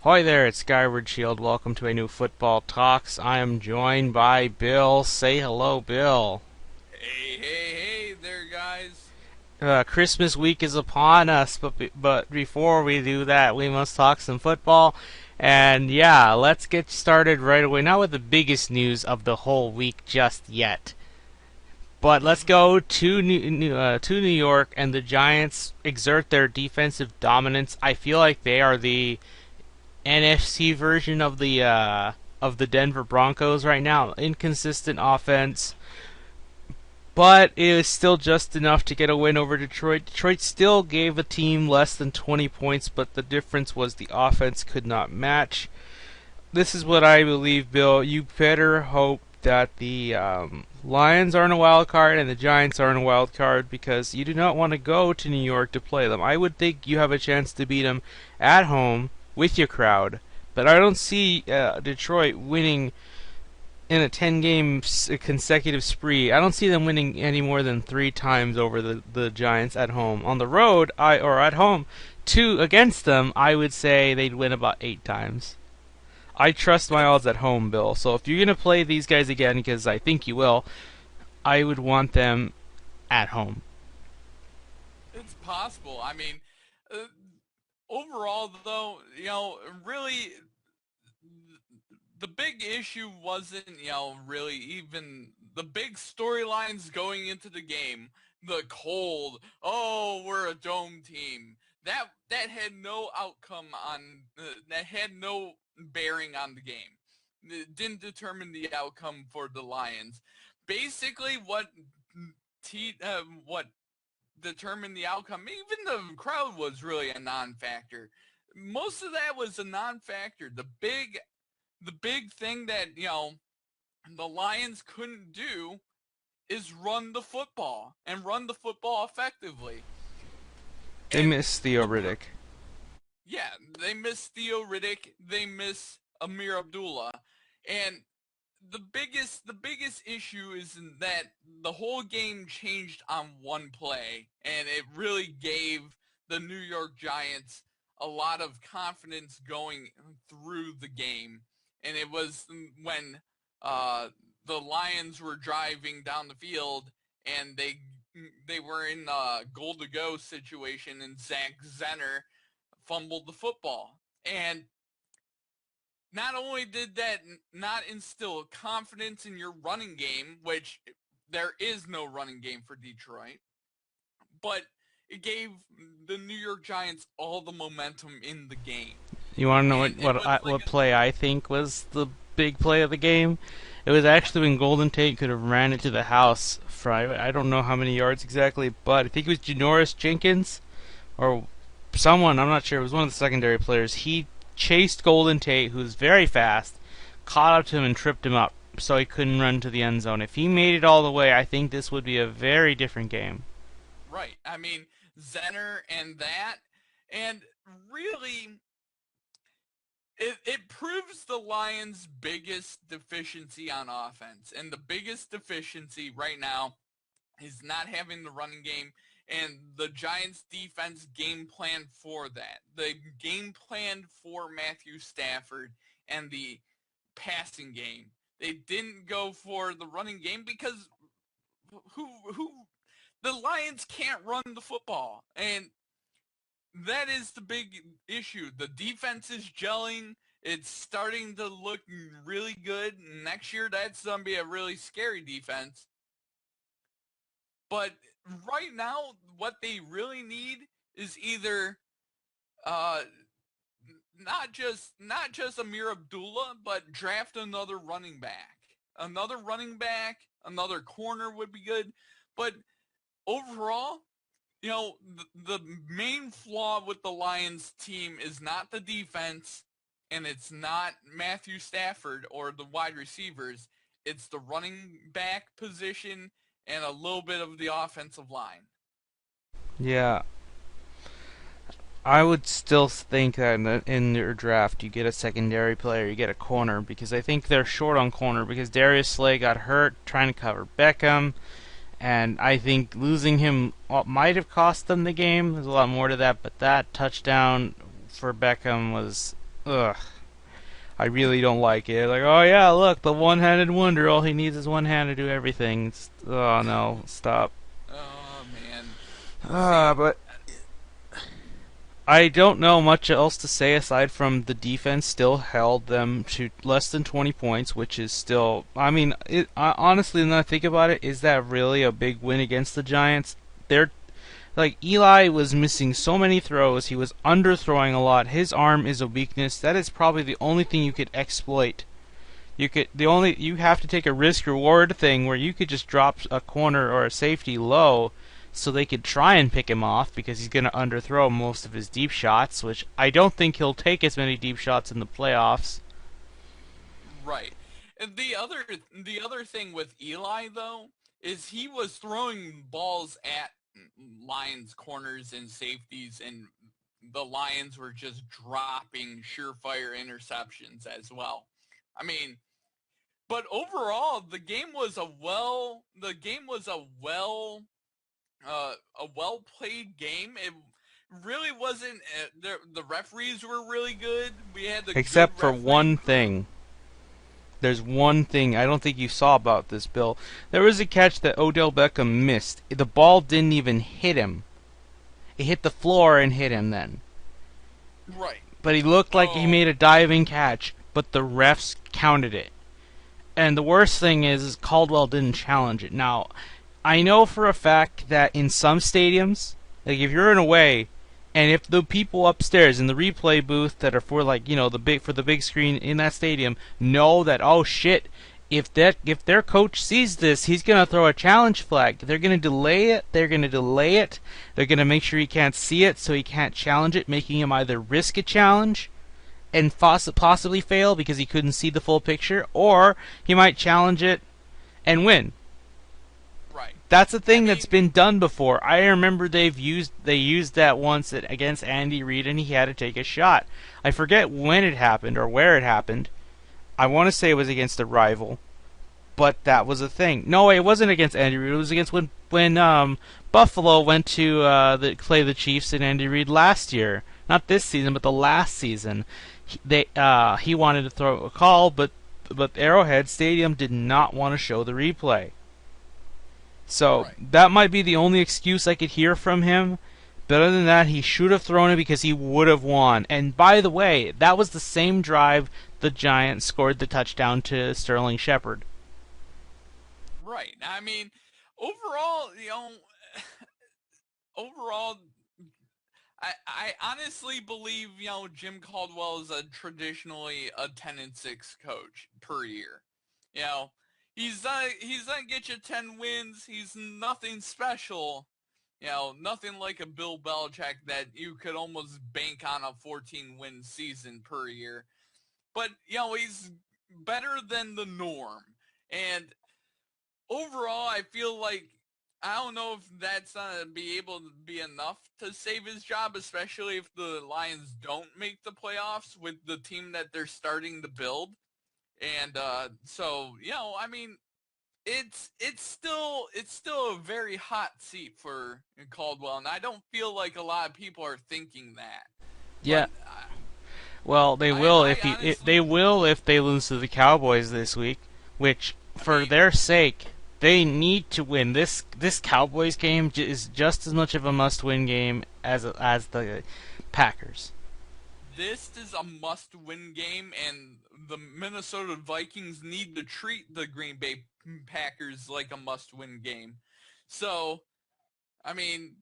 Hi there, it's Skyward Shield. Welcome to a new Football Talks. I am joined by Bill. Say hello, Bill. Hey there, guys. Christmas week is upon us, but before we do that, we must talk some football. And yeah, let's get started right away. Not with the biggest news of the whole week just yet, but let's go to New York, and the Giants exert their defensive dominance. I feel like they are the NFC version of the Denver Broncos right now. Inconsistent offense, but it is still just enough to get a win over Detroit. Detroit still gave a team less than 20 points, but the difference was the offense could not match. This is what I believe, Bill. You better hope that the Lions aren't a wild card and the Giants aren't a wild card, because you do not want to go to New York to play them. I would think you have a chance to beat them at home with your crowd, but I don't see Detroit winning in a 10-game consecutive spree. I don't see them winning any more than 3 times over the Giants at home. On the road, or at home, two against them, I would say they'd win about 8 times. I trust my odds It's at home, Bill. So if you're gonna play these guys again, because I think you will, I would want them at home. it's possible. Uh, Overall, though, really, the big issue wasn't, really even the big storylines going into the game. The cold, oh, we're a dome team. That had no outcome on. That had no bearing on the game. It didn't determine the outcome for the Lions. Basically, what determined the outcome. Even the crowd was really a non-factor. Most of that was a non-factor. The big thing that the Lions couldn't do is run the football and run the football effectively. They And miss Theo the Riddick. yeah, they miss Theo Riddick, they miss Amir Abdullah, and the biggest issue is that the whole game changed on one play, and it really gave the New York Giants a lot of confidence going through the game. And it was when uh, the Lions were driving down the field, and they were in a goal to go situation, and Zach Zenner fumbled the football. And not only did that not instill confidence in your running game, which there is no running game for Detroit, but it gave the New York Giants all the momentum in the game. You want to know And it was like what play I think was the big play of the game? It was actually when Golden Tate could have ran it to the house for I don't know how many yards exactly, but I think it was Janoris Jenkins or someone, I'm not sure. It was one of the secondary players. He chased Golden Tate, who's very fast, caught up to him and tripped him up, so he couldn't run to the end zone. If he made it all the way, I think this would be a very different game. right. Zenner and that, and really, it proves the Lions' biggest deficiency on offense, and the biggest deficiency right now is not having the running game, and the Giants defense game plan for that. The game plan for Matthew Stafford and the passing game. They didn't go for the running game because who the Lions can't run the football. And that is the big issue. The defense is gelling. It's starting to look really good. Next year that's going to be a really scary defense. But right now, what they really need is either uh, not just Amir Abdullah, but draft another running back. Another running back, another corner would be good. But overall, the main flaw with the Lions team is not the defense, and it's not Matthew Stafford or the wide receivers. It's the running back position and a little bit of the offensive line. Yeah, I would still think that in your draft you get a secondary player, you get a corner, because I think they're short on corner because Darius Slay got hurt trying to cover Beckham, and I think losing him might have cost them the game. There's a lot more to that, but that touchdown for Beckham was ugh. I really don't like it. Like, oh yeah, look, the one-handed wonder. All he needs is one hand to do everything. Oh no, stop. Oh man. See, But I don't know much else to say aside from the defense still held them to less than 20 points, which is still. I mean, honestly, when I think about it, is that really a big win against the Giants? They're like Eli was missing so many throws. He was underthrowing a lot. His arm is a weakness. That is probably the only thing you could exploit. You have to take a risk reward thing where you could just drop a corner or a safety low so they could try and pick him off because he's going to underthrow most of his deep shots, which I don't think he'll take as many deep shots in the playoffs. right. And the other thing with Eli though is he was throwing balls at Lions corners and safeties, and the Lions were just dropping surefire interceptions as well. I mean, but overall, a well played game. It really wasn't. The referees were really good. We had the Except good for referee one crew. thing. There's one thing I don't think you saw about this, Bill. There was a catch that Odell Beckham missed. The ball didn't even hit him. It hit the floor and hit him then. Right. But he looked like he Oh, made a diving catch, but the refs counted it. And the worst thing is Caldwell didn't challenge it. Now, I know for a fact that in some stadiums, like if you're in away, and if the people upstairs in the replay booth that are for like the big screen in that stadium know that oh shit, if their coach sees this, he's gonna throw a challenge flag. They're gonna delay it. They're gonna make sure he can't see it, so he can't challenge it, making him either risk a challenge and possibly fail because he couldn't see the full picture, or he might challenge it and win. right. That's a I thing that's mean, been done before. I remember they used that once against Andy Reid, and he had to take a shot. I forget when it happened or where it happened. I want to say it was against a rival, but that was a thing. No, it wasn't against Andy Reid. It was against when Buffalo went to play the Chiefs and Andy Reid last year. Not this season, but the last season. He wanted to throw a call, but Arrowhead Stadium did not want to show the replay. So right. that might be the only excuse I could hear from him. But other than that, he should have thrown it because he would have won. And by the way, that was the same drive the Giants scored the touchdown to Sterling Shepard. Right. I mean, overall, overall, I honestly believe, Jim Caldwell is a traditionally a 10-6 coach per year. You know, he's not get you 10 wins. He's nothing special. Nothing like a Bill Belichick that you could almost bank on a 14-win season per year. But, he's better than the norm. And overall, I feel like I don't know if that's gonna be able to be enough to save his job, especially if the Lions don't make the playoffs with the team that they're starting to build. And so I mean, it's still a very hot seat for Caldwell, and I don't feel like a lot of people are thinking that. Yeah, But well, they I, will I they honestly, will if they lose to the Cowboys this week, which I for mean, their sake they need to win. This Cowboys game is just as much of a must-win game as the Packers. this is a must-win game, and the Minnesota Vikings need to treat the Green Bay Packers like a must-win game. So, I mean,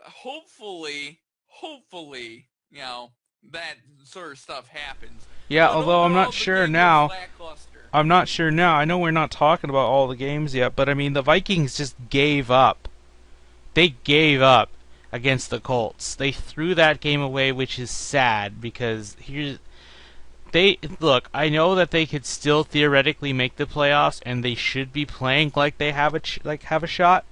hopefully, that sort of stuff happens. Yeah, But although overall, the game was lackluster. I'm not sure now. I know we're not talking about all the games yet, but I mean the Vikings just gave up. They gave up against the Colts. They threw that game away, which is sad because they look. I know that they could still theoretically make the playoffs, and they should be playing like they have have a shot.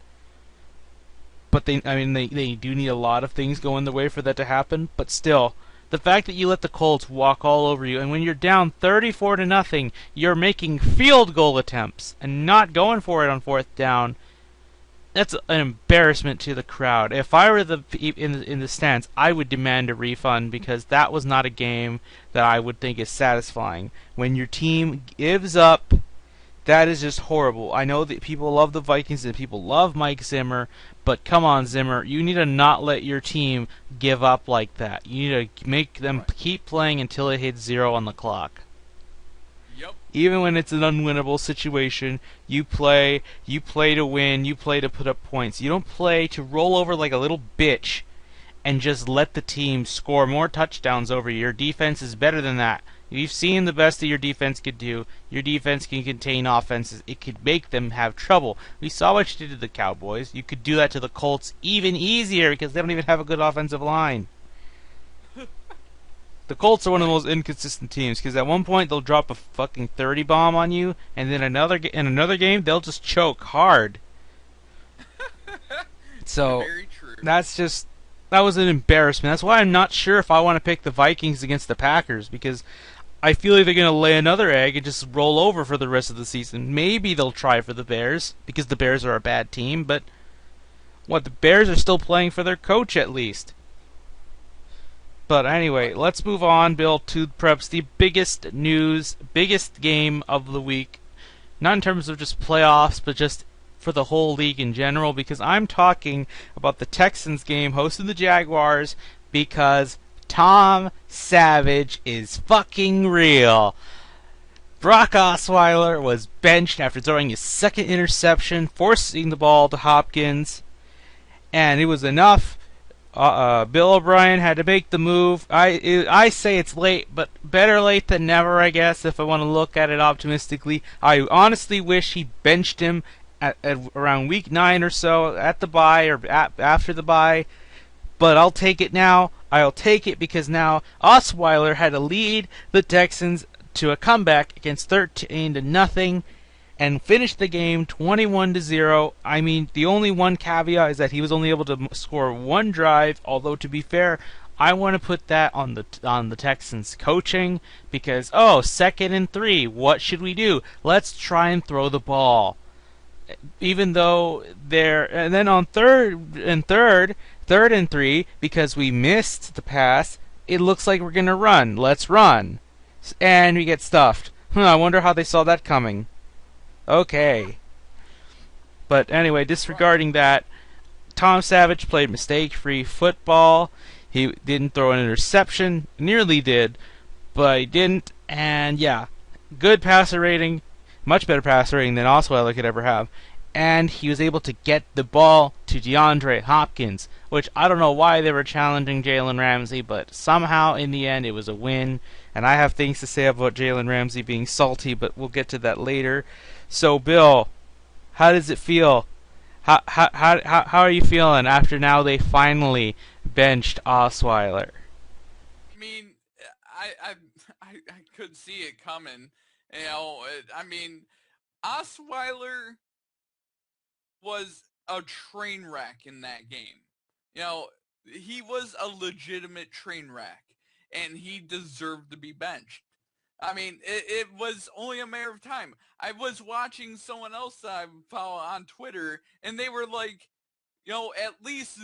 But they do need a lot of things going the way for that to happen. But still, the fact that you let the Colts walk all over you, and when you're down 34 to nothing, you're making field goal attempts and not going for it on fourth down. That's an embarrassment to the crowd. If I were in the stands, I would demand a refund because that was not a game that I would think is satisfying. When your team gives up, that is just horrible. I know that people love the Vikings and people love Mike Zimmer, but come on, Zimmer, you need to not let your team give up like that. You need to make them keep playing until it hits 0 on the clock. Yep. Even when it's an unwinnable situation, you play to win, you play to put up points. You don't play to roll over like a little bitch and just let the team score more touchdowns over you. Your defense is better than that. You've seen the best that your defense could do. Your defense can contain offenses. It could make them have trouble. We saw what you did to the Cowboys. You could do that to the Colts even easier because they don't even have a good offensive line. The Colts are one of the most inconsistent teams because at one point they'll drop a fucking 30 bomb on you, and then in another game they'll just choke hard. So Very true. that was an embarrassment. That's why I'm not sure if I want to pick the Vikings against the Packers because I feel like they're going to lay another egg and just roll over for the rest of the season. Maybe they'll try for the Bears because the Bears are a bad team, but the Bears are still playing for their coach at least. But anyway, let's move on, Bill, to perhaps the biggest news, biggest game of the week. Not in terms of just playoffs, but just for the whole league in general, because I'm talking about the Texans game hosting the Jaguars because Tom Savage is fucking real. Brock Osweiler was benched after throwing his second interception, forcing the ball to Hopkins, and it was enough. Bill O'Brien had to make the move. I say it's late, but better late than never, I guess, if I want to look at it optimistically. I honestly wish he benched him at around week 9 or so, at the bye or after the bye, but I'll take it now. I'll take it because now Osweiler had to lead the Texans to a comeback against 13-0 and finished the game 21-0. I mean, the only one caveat is that he was only able to score one drive, although to be fair, I want to put that on the Texans coaching because 2nd and 3, what should we do? Let's try and throw the ball. Even though and then on third and 3, because we missed the pass, it looks like we're going to run. Let's run. And we get stuffed. I wonder how they saw that coming. Okay. But anyway, disregarding that, Tom Savage played mistake-free football. He didn't throw an interception. Nearly did, but he didn't. And yeah, good passer rating. Much better passer rating than Osweiler could ever have. And he was able to get the ball to DeAndre Hopkins, which I don't know why they were challenging Jalen Ramsey, but somehow in the end it was a win. And I have things to say about Jalen Ramsey being salty, but we'll get to that later. So, Bill, how does it feel? How are you feeling after now they finally benched Osweiler? I mean, I could see it coming. You know, I mean, Osweiler was a train wreck in that game. You know, he was a legitimate train wreck, and he deserved to be benched. I mean, it was only a matter of time. I was watching someone else that I follow on Twitter, and they were like, you know, at least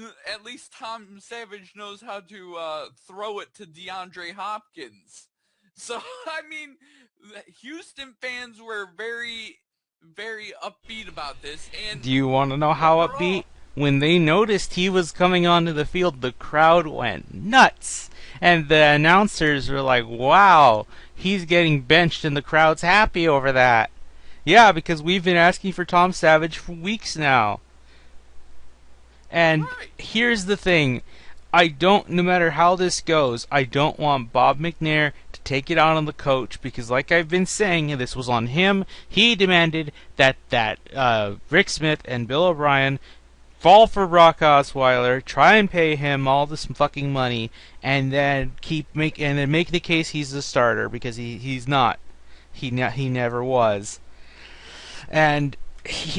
Tom Savage knows how to throw it to DeAndre Hopkins. So, I mean, Houston fans were very, very upbeat about this. And do you want to know how upbeat? When they noticed he was coming onto the field, the crowd went nuts. And the announcers were like, wow, he's getting benched, and the crowd's happy over that. Yeah, because we've been asking for Tom Savage for weeks now. And here's the thing. No matter how this goes, I don't want Bob McNair to take it out on the coach, because like I've been saying, this was on him. He demanded that Rick Smith and Bill O'Brien fall for Brock Osweiler, try and pay him all this fucking money, and then make the case he's the starter, because he's not. He never was. And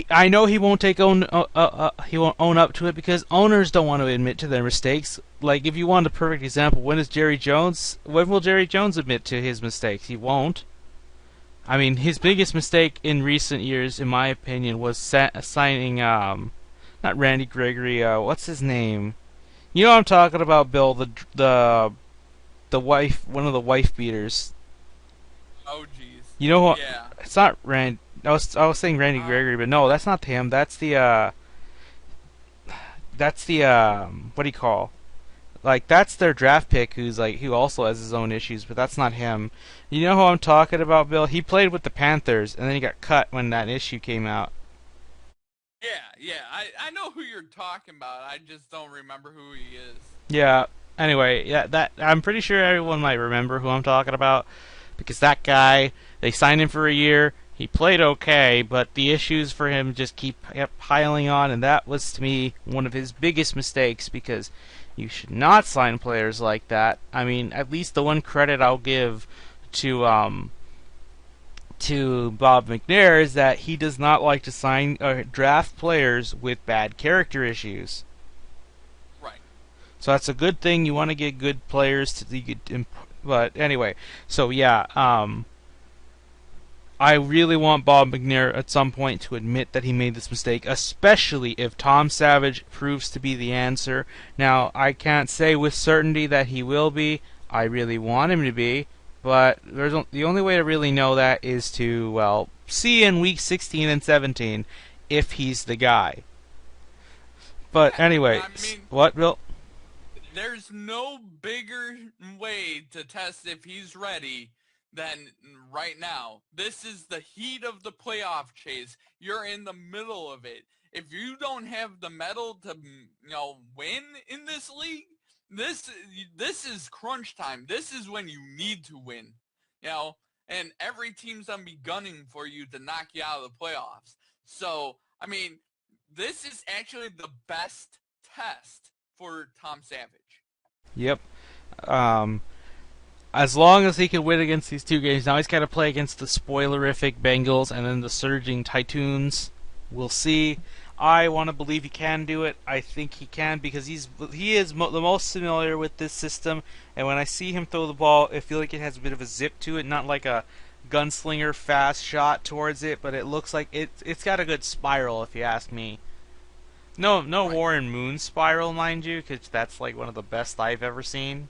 I know he won't own up to it, because owners don't want to admit to their mistakes. Like, if you want a perfect example, when will Jerry Jones admit to his mistakes? He won't. I mean, his biggest mistake in recent years, in my opinion, was signing not Randy Gregory. What's his name? You know what I'm talking about, Bill? The wife, one of the wife beaters. Oh, jeez. You know what? Yeah. It's not Rand. I was saying Randy Uh, Gregory, but no, that's not him. That's the what do you call? Like that's their draft pick, who also has his own issues, but that's not him. You know who I'm talking about, Bill? He played with the Panthers, and then he got cut when that issue came out. yeah. I know who you're talking about. I just don't remember who he is. Yeah. Anyway, yeah, that I'm pretty sure everyone might remember who I'm talking about because that guy, they signed him for a year. He played okay, but the issues for him just kept piling on, and that was to me one of his biggest mistakes because you should not sign players like that. I mean, at least the one credit I'll give to Bob McNair is that he does not like to sign draft players with bad character issues. Right. So that's a good thing. You want to get good players but anyway, so yeah, I really want Bob McNair at some point to admit that he made this mistake, especially if Tom Savage proves to be the answer. Now, I can't say with certainty that he will be. I really want him to be, but the only way to really know that is to, well, see in week 16 and 17 if he's the guy. But Yeah. anyway, I mean, what, Bill? there's no bigger way to test if he's ready than right now. This is the heat of the playoff chase. You're in the middle of it. If you don't have the mettle to, win in this league, this is crunch time. This is when you need to win. And every team's gonna be gunning for you to knock you out of the playoffs. So, I mean, this is actually the best test for Tom Savage. Yep. Um, as long as he can win against these two games, now he's got to play against the spoilerific Bengals and then the surging Titans. We'll see. I want to believe he can do it. I think he can because he is the most familiar with this system. And when I see him throw the ball, I feel like it has a bit of a zip to it, not like a gunslinger fast shot towards it, but it looks like it's got a good spiral, if you ask me. No Right. Warren Moon spiral, mind you, because that's like one of the best I've ever seen.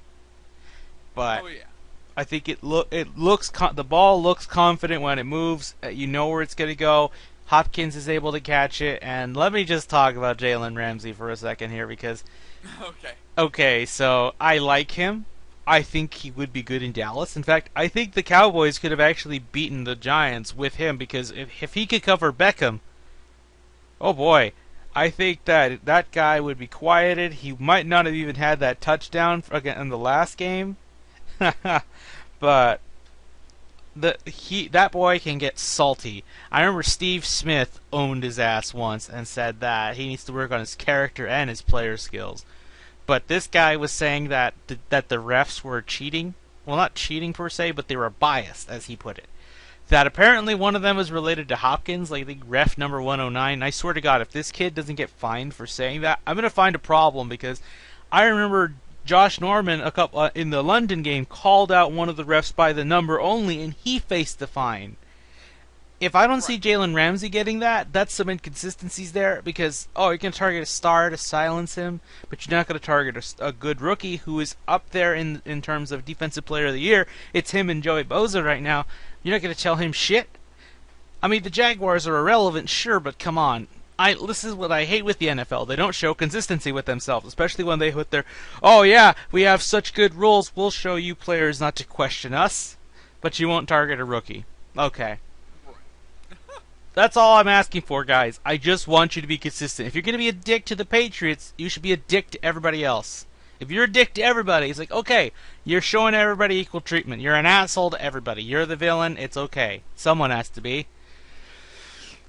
But Oh yeah. I think the ball looks confident when it moves. You know where it's going to go. Hopkins is able to catch it, and let me just talk about Jalen Ramsey for a second here because Okay. okay, so I like him. I think he would be good in Dallas. In fact, I think the Cowboys could have actually beaten the Giants with him because if he could cover Beckham, oh boy, I think that guy would be quieted. He might not have even had that touchdown again in the last game. But that boy can get salty. I remember Steve Smith owned his ass once and said that he needs to work on his character and his player skills. But this guy was saying that the refs were cheating. Well, not cheating per se, but they were biased, as he put it. That apparently one of them was related to Hopkins, like the ref number 109. I swear to God, if this kid doesn't get fined for saying that, I'm gonna find a problem because I remember Josh Norman in the London game called out one of the refs by the number only, and he faced the fine. If I don't see Right. Jalen Ramsey getting that, that's some inconsistencies there because you can target a star to silence him, but you're not going to target a good rookie who is up there in terms of defensive player of the year. It's him and Joey Bosa right now. You're not going to tell him shit. I mean, the Jaguars are irrelevant, sure, but come on. This is what I hate with the NFL. They don't show consistency with themselves, especially when they hit their, oh yeah, we have such good rules. We'll show you players not to question us, but you won't target a rookie. Okay. That's all I'm asking for, guys. I just want you to be consistent. If you're going to be a dick to the Patriots, you should be a dick to everybody else. If you're a dick to everybody, it's like, okay, you're showing everybody equal treatment. You're an asshole to everybody. You're the villain. It's okay. Someone has to be.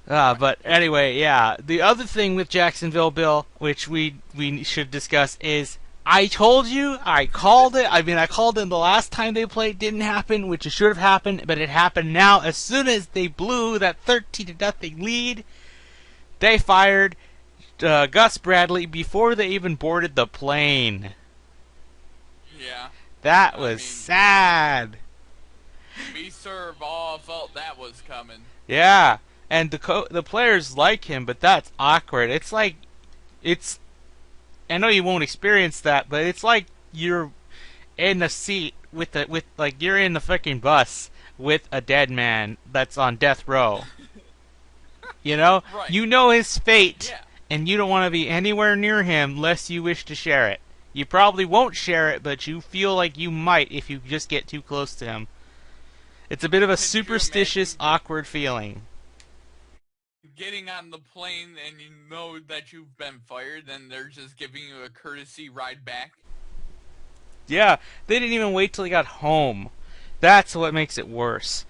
Right. But anyway, yeah. The other thing with Jacksonville, Bill, which we should discuss, is I told you, I called it. I mean, I called it the last time they played. Didn't happen, which it should have happened, but it happened now. As soon as they blew that 13-0 lead, they fired Gus Bradley before they even boarded the plane. Yeah. That I was mean, sad. me serve all felt that was coming. Yeah, and the players like him, but that's awkward. It's like It's I know you won't experience that, but it's like you're in the seat with like you're in the fucking bus with a dead man that's on death row. You know, Right. you know his fate, Yeah. and you don't want to be anywhere near him lest you wish to share it. You probably won't share it, but you feel like you might if you just get too close to him. It's a bit of a Could you superstitious, imagine awkward feeling. getting on the plane and you know that you've been fired, and they're just giving you a courtesy ride back? Yeah, they didn't even wait till he got home. That's what makes it worse.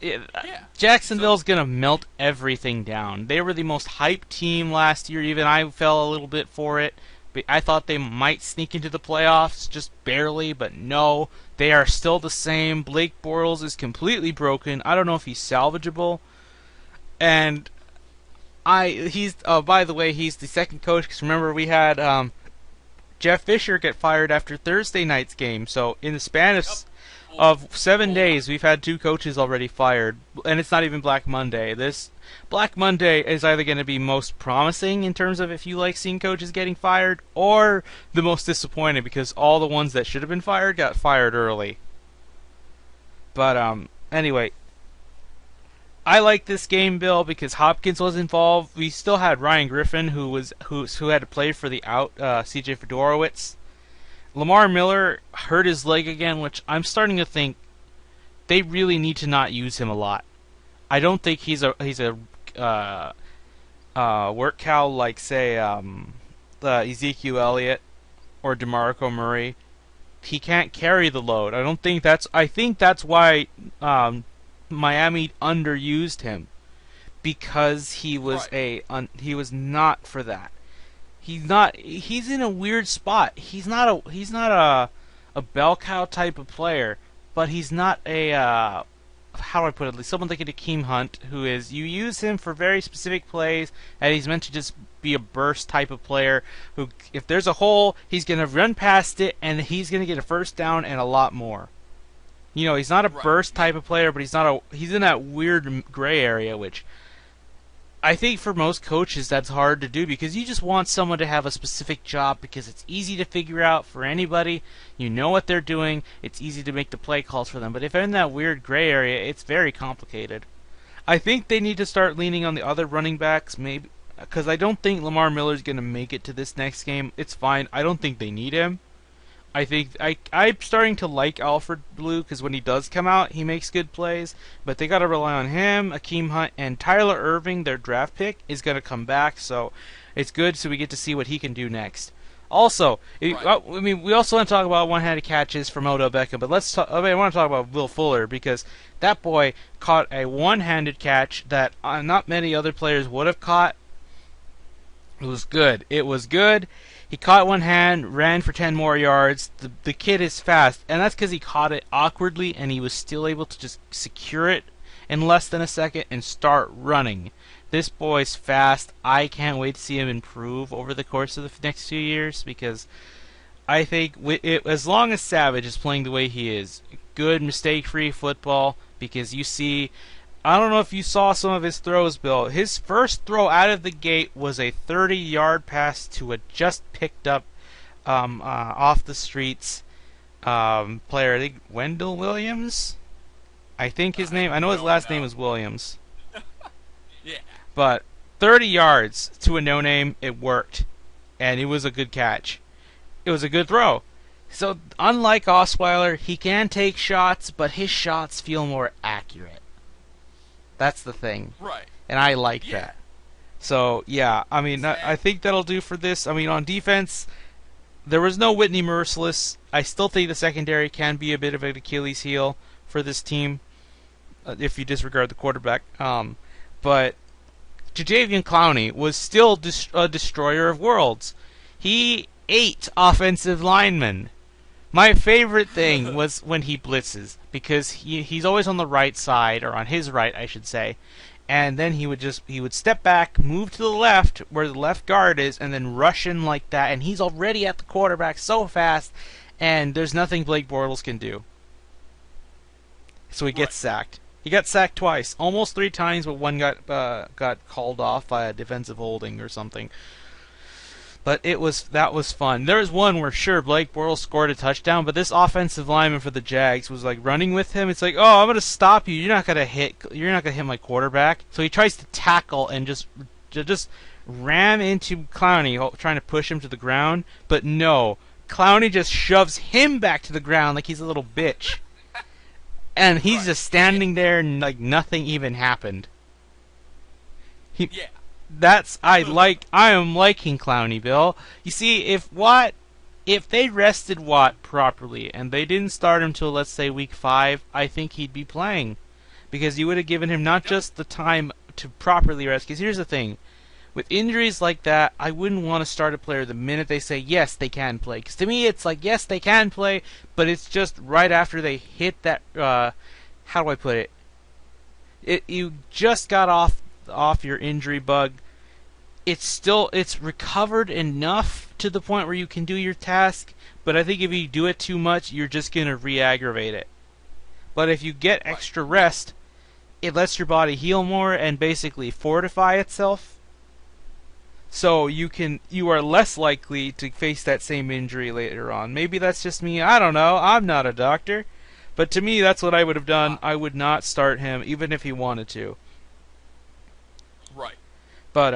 Yeah. So Jacksonville's gonna melt everything down. They were the most hyped team last year. Even I fell a little bit for it. But I thought they might sneak into the playoffs, just barely. But no, they are still the same. Blake Bortles is completely broken. I don't know if he's salvageable. And he's by the way, he's the second coach. Because remember we had Jeff Fisher get fired after Thursday night's game. So in the span yep. of 7 days, Hold we've had 2 coaches already fired, and it's not even Black Monday. This Black Monday is either going to be most promising in terms of if you like seeing coaches getting fired, or the most disappointing because all the ones that should have been fired got fired early. But anyway, I like this game, Bill, because Hopkins was involved. We still had Ryan Griffin, who had to play for the out C.J. Fedorowicz. Lamar Miller hurt his leg again, which I'm starting to think they really need to not use him a lot. I don't think he's a work cow like say Ezekiel Elliott or DeMarco Murray. He can't carry the load. I think that's why Miami underused him because he was not for that. He's in a weird spot. He's not a bell cow type of player, but he's not a how do I put it? Someone like a Akeem Hunt, who is you use him for very specific plays, and he's meant to just be a burst type of player. Who, if there's a hole, he's gonna run past it, and he's gonna get a first down and a lot more. You know, he's not a right. burst type of player, but he's in that weird gray area, which I think for most coaches that's hard to do because you just want someone to have a specific job because it's easy to figure out for anybody. You know what they're doing. It's easy to make the play calls for them. But if they're in that weird gray area, it's very complicated. I think they need to start leaning on the other running backs, maybe, because I don't think Lamar Miller's going to make it to this next game. It's fine. I don't think they need him. I'm starting to like Alfred Blue because when he does come out, he makes good plays. But they got to rely on him, Akeem Hunt, and Tyler Irving, their draft pick, is going to come back. So it's good. So we get to see what he can do next. Also, Right. we also want to talk about one-handed catches from Odell Beckham, but I want to talk about Will Fuller because that boy caught a one-handed catch that not many other players would have caught. It was good. It was good. He caught one hand, ran for 10 more yards. The kid is fast, and that's because he caught it awkwardly, and he was still able to just secure it in less than a second and start running. This boy's fast. I can't wait to see him improve over the course of the next few years because I think as long as Savage is playing the way he is, good mistake-free football, because you see I don't know if you saw some of his throws, Bill. His first throw out of the gate was a 30-yard pass to a just picked up off the streets player. I think Wendell Williams. I think his name. I know his last name is Williams. Yeah. But 30 yards to a no-name, it worked, and it was a good catch. It was a good throw. So unlike Osweiler, he can take shots, but his shots feel more accurate. That's the thing. Right. And I like Yeah. that. So, yeah, I mean, I think that'll do for this. I mean, on defense, there was no Whitney Merciless. I still think the secondary can be a bit of an Achilles heel for this team, if you disregard the quarterback. But Jadeveon Clowney was still a destroyer of worlds. He ate offensive linemen. My favorite thing was when he blitzes, because he's always on the right side, or on his right, I should say, and then he would step back, move to the left, where the left guard is, and then rush in like that, and he's already at the quarterback so fast, and there's nothing Blake Bortles can do. So he gets sacked. He got sacked twice, almost 3 times, but one got called off by a defensive holding or something. But that was fun. There was one where sure Blake Bortles scored a touchdown, but this offensive lineman for the Jags was like running with him. It's like, oh, I'm gonna stop you. You're not gonna hit my quarterback. So he tries to tackle and just ram into Clowney, trying to push him to the ground. But no, Clowney just shoves him back to the ground like he's a little bitch, and he's just standing there and like nothing even happened. Yeah. I am liking Clowney, Bill. You see, if they rested Watt properly and they didn't start him till let's say week 5, I think he'd be playing, because you would have given him not just the time to properly rest. Because here's the thing, with injuries like that, I wouldn't want to start a player the minute they say yes they can play. Because to me, it's like yes they can play, but it's just right after they hit that. How do I put it? You just got off your injury bug. It's recovered enough to the point where you can do your task, but I think if you do it too much, you're just going to re-aggravate it. But if you get extra rest, it lets your body heal more and basically fortify itself. So you are less likely to face that same injury later on. Maybe that's just me, I don't know, I'm not a doctor. But to me, that's what I would have done. I would not start him, even if he wanted to. Right. But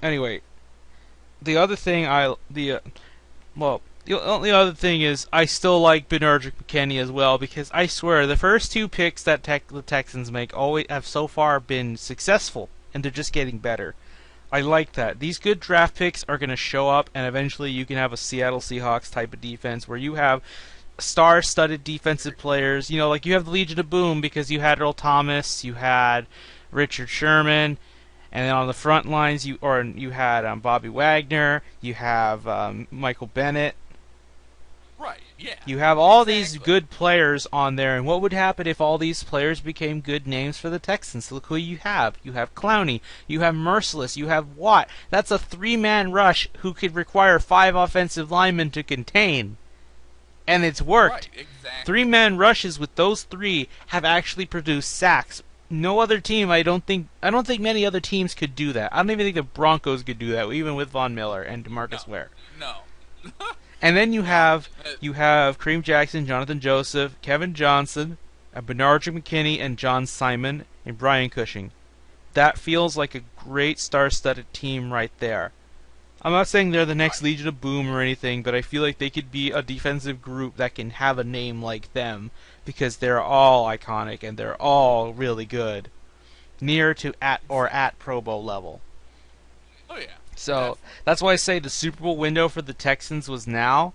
anyway, the other thing the other thing is I still like Benardrick McKinney as well, because I swear the first 2 picks that the Texans make always have so far been successful, and they're just getting better. I like that. These good draft picks are going to show up, and eventually you can have a Seattle Seahawks type of defense where you have star-studded defensive players. You know, like you have the Legion of Boom because you had Earl Thomas, you had Richard Sherman. And then on the front lines, you had Bobby Wagner, you have Michael Bennett. Right, yeah. You have all these good players on there, and what would happen if all these players became good names for the Texans? Look who you have. You have Clowney, you have Merciless, you have Watt. That's a 3-man rush who could require 5 offensive linemen to contain. And it's worked. Right, exactly. 3-man rushes with those 3 have actually produced sacks. No other team, I don't think many other teams could do that. I don't even think the Broncos could do that, even with Von Miller and DeMarcus Ware. No. And then you have Kareem Jackson, Jonathan Joseph, Kevin Johnson, Benardrick McKinney, and John Simon, and Brian Cushing. That feels like a great star-studded team right there. I'm not saying they're the next Legion of Boom or anything, but I feel like they could be a defensive group that can have a name like them, because they're all iconic and they're all really good, near to at Pro Bowl level. Oh yeah. So that's why I say the Super Bowl window for the Texans was now.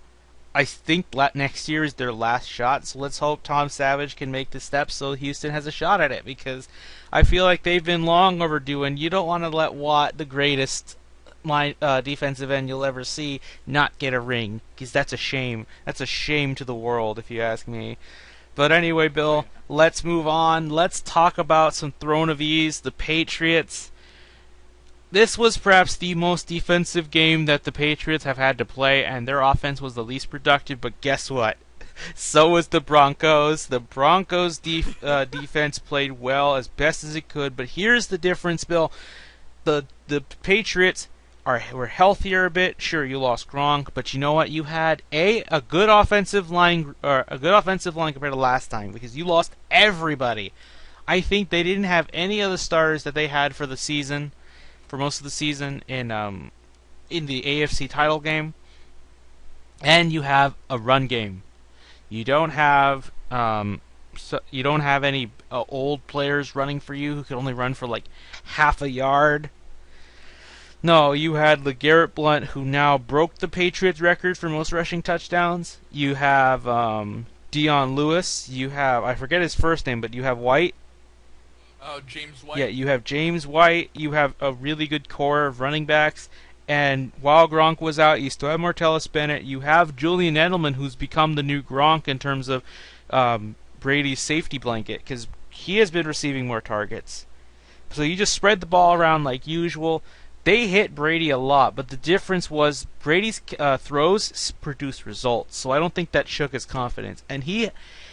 I think next year is their last shot, so let's hope Tom Savage can make the step so Houston has a shot at it, because I feel like they've been long overdue, and you don't want to let Watt, the greatest defensive end you'll ever see, not get a ring, because that's a shame. That's a shame to the world, if you ask me. But anyway, Bill, let's move on. Let's talk about some throne of ease, the Patriots. This was perhaps the most defensive game that the Patriots have had to play, and their offense was the least productive, but guess what? So was the Broncos. The Broncos' defense played well as best as it could, but here's the difference, Bill. The Patriots were healthier a bit. Sure, you lost Gronk, but you know what? You had a good offensive line, compared to last time, because you lost everybody. I think they didn't have any of the starters that they had for the season, for most of the season in the AFC title game. And you have a run game. You don't have any old players running for you who could only run for like half a yard. No, you had LeGarrette Blount, who now broke the Patriots record for most rushing touchdowns. You have Dion Lewis. You have, I forget his first name, but you have White. Oh, James White. Yeah, you have James White. You have a really good core of running backs. And while Gronk was out, you still have Martellus Bennett. You have Julian Edelman, who's become the new Gronk in terms of Brady's safety blanket, because he has been receiving more targets. So you just spread the ball around like usual. They hit Brady a lot, but the difference was Brady's throws produced results, so I don't think that shook his confidence. And he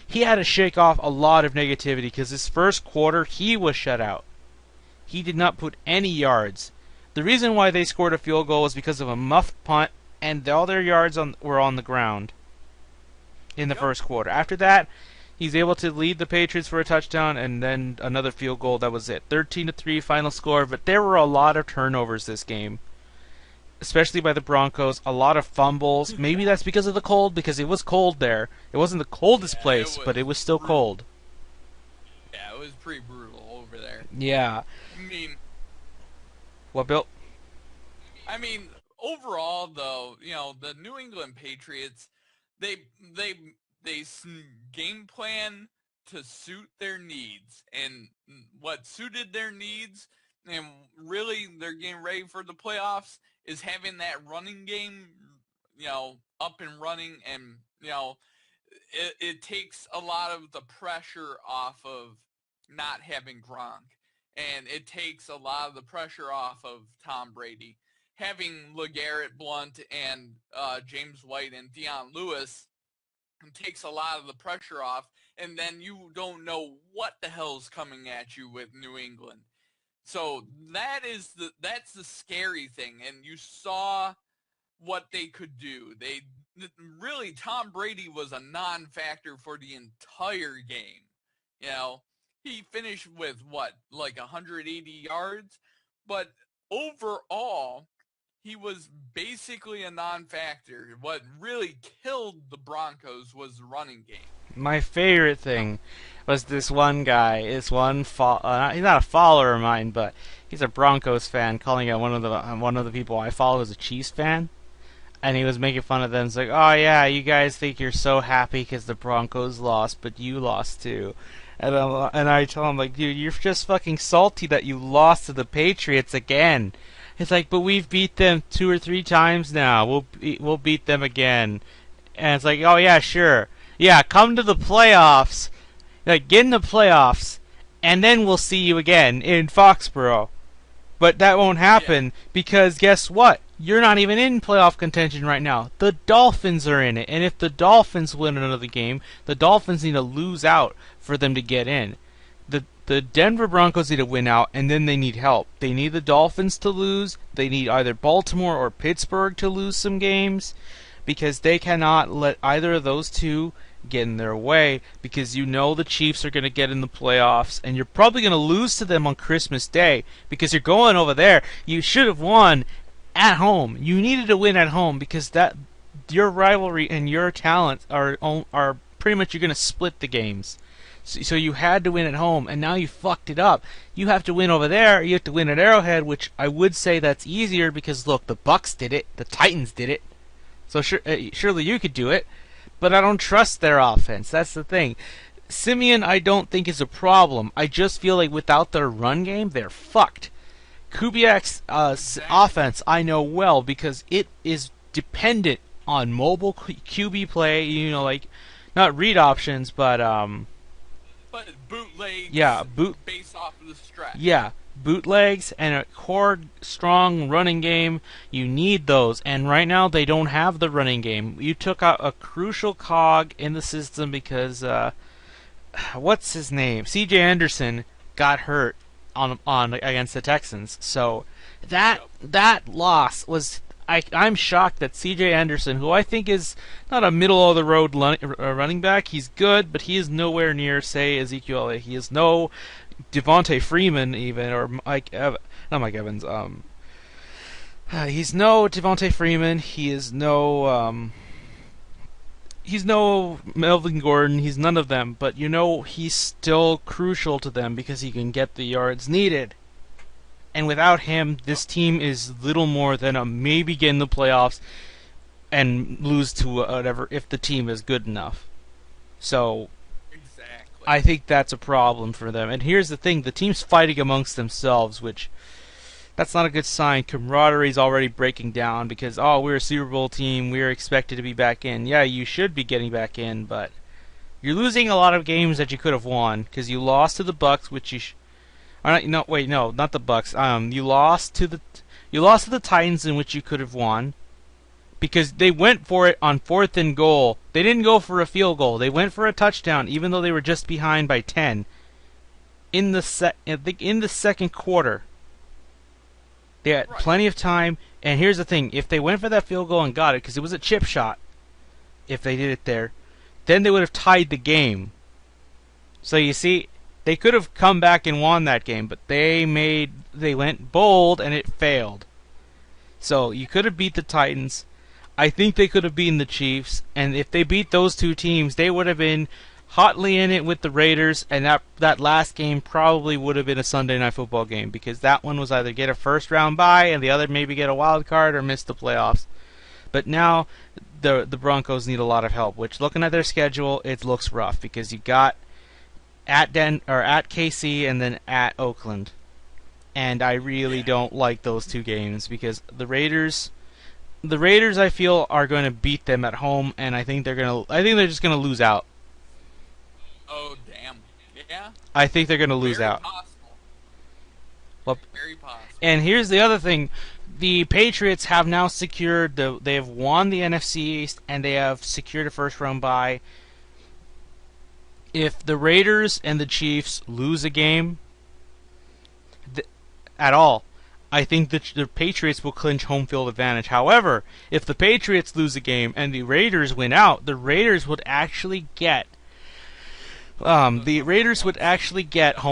had to shake off a lot of negativity, because his first quarter, he was shut out. He did not put any yards. The reason why they scored a field goal was because of a muffed punt and all their yards were on the ground in the Yep. first quarter. After that, he's able to lead the Patriots for a touchdown and then another field goal. That was it. 13-3 final score, but there were a lot of turnovers this game, especially by the Broncos. A lot of fumbles. Maybe that's because of the cold, because it was cold there. It wasn't the coldest place, but it was still cold. Yeah, it was pretty brutal over there. Yeah. I mean, What, Bill? Overall though, the New England Patriots, they game plan to suit their needs, and what suited their needs, and really they're getting ready for the playoffs, is having that running game, up and running, and it takes a lot of the pressure off of not having Gronk, and it takes a lot of the pressure off of Tom Brady. Having LeGarrette Blount and James White and Dion Lewis takes a lot of the pressure off, and then you don't know what the hell's coming at you with New England. So that's the scary thing, and you saw what they could do. Tom Brady was a non-factor for the entire game. He finished with like 180 yards, but overall, he was basically a non-factor. What really killed the Broncos was the running game. My favorite thing was this one guy. He's not a follower of mine, but he's a Broncos fan, calling out one of the people I follow as a Chiefs fan, and he was making fun of them. It's like, oh yeah, you guys think you're so happy because the Broncos lost, but you lost too. And I tell him, like, dude, you're just fucking salty that you lost to the Patriots again. It's like, but we've beat them 2 or 3 times now. We'll beat them again. And it's like, oh yeah, sure. Yeah, come to the playoffs. Like, get in the playoffs, and then we'll see you again in Foxborough. But that won't happen because guess what? You're not even in playoff contention right now. The Dolphins are in it. And if the Dolphins win another game, the Dolphins need to lose out for them to get in. The Denver Broncos need to win out, and then they need help. They need the Dolphins to lose. They need either Baltimore or Pittsburgh to lose some games, because they cannot let either of those two get in their way, because the Chiefs are going to get in the playoffs, and you're probably going to lose to them on Christmas Day, because you're going over there. You should have won at home. You needed to win at home, because your rivalry and your talent are pretty much, you're going to split the games. So you had to win at home, and now you fucked it up. You have to win over there. You have to win at Arrowhead, which I would say that's easier because, look, the Bucs did it. The Titans did it. So surely you could do it. But I don't trust their offense. That's the thing. Simeon, I don't think is a problem. I just feel like without their run game, they're fucked. Kubiak's offense I know well because it is dependent on mobile QB play. Not read options, but bootlegs. Yeah, based off of the stretch. Yeah, bootlegs and a core strong running game. You need those, and right now they don't have the running game. You took out a crucial cog in the system because what's his name? C.J. Anderson got hurt on against the Texans. So that loss was. I'm shocked that C.J. Anderson, who I think is not a middle-of-the-road running back, he's good, but he is nowhere near, say, Ezekiel. He is no Devontae Freeman, even, or not Mike Evans. He's no Devontae Freeman. He is no. He's no Melvin Gordon. He's none of them. But he's still crucial to them because he can get the yards needed. And without him, this team is little more than a maybe get in the playoffs and lose to whatever if the team is good enough. So, exactly. I think that's a problem for them. And here's the thing: the team's fighting amongst themselves, which that's not a good sign. Camaraderie's already breaking down because we're a Super Bowl team, we're expected to be back in. Yeah, you should be getting back in, but you're losing a lot of games that you could have won because you lost to the Bucs, which you. Not the Bucs. You lost to the Titans, in which you could have won, because they went for it on 4th and goal. They didn't go for a field goal. They went for a touchdown, even though they were just behind by 10. In the second quarter. They had Right. plenty of time. And here's the thing: if they went for that field goal and got it, because it was a chip shot, if they did it there, then they would have tied the game. So you see, they could have come back and won that game, but they went bold and it failed. So you could have beat the Titans. I think they could have beaten the Chiefs, and if they beat those two teams, they would have been hotly in it with the Raiders, and that last game probably would have been a Sunday Night Football game, because that one was either get a first round bye and the other maybe get a wild card or miss the playoffs. But now the Broncos need a lot of help, which looking at their schedule, it looks rough because you got at KC and then at Oakland. And I really don't like those two games because the Raiders I feel are going to beat them at home, and I think they're just going to lose out. Oh damn! Yeah. I think they're going to lose out. Possible. Well, Very possible. and here's the other thing: the Patriots have now secured they have won the NFC East and they have secured a first round bye. If the Raiders and the Chiefs lose a game at all, I think that the Patriots will clinch home field advantage. However, if the Patriots lose a game and the Raiders win out, the Raiders would actually get home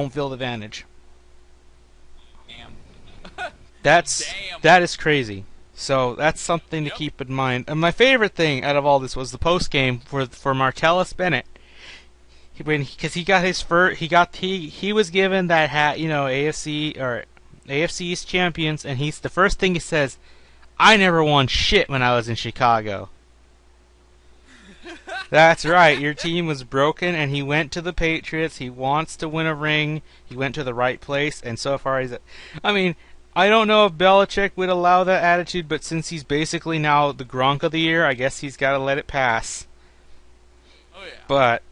field advantage. Damn. That is crazy. So that's something to keep in mind. And my favorite thing out of all this was the post game for Martellus Bennett. Because he got his first, he was given that hat, AFC East champions, and the first thing he says, "I never won shit when I was in Chicago." That's right, your team was broken, and he went to the Patriots. He wants to win a ring. He went to the right place, and so far I don't know if Belichick would allow that attitude, but since he's basically now the Gronk of the year, I guess he's got to let it pass. Oh yeah. But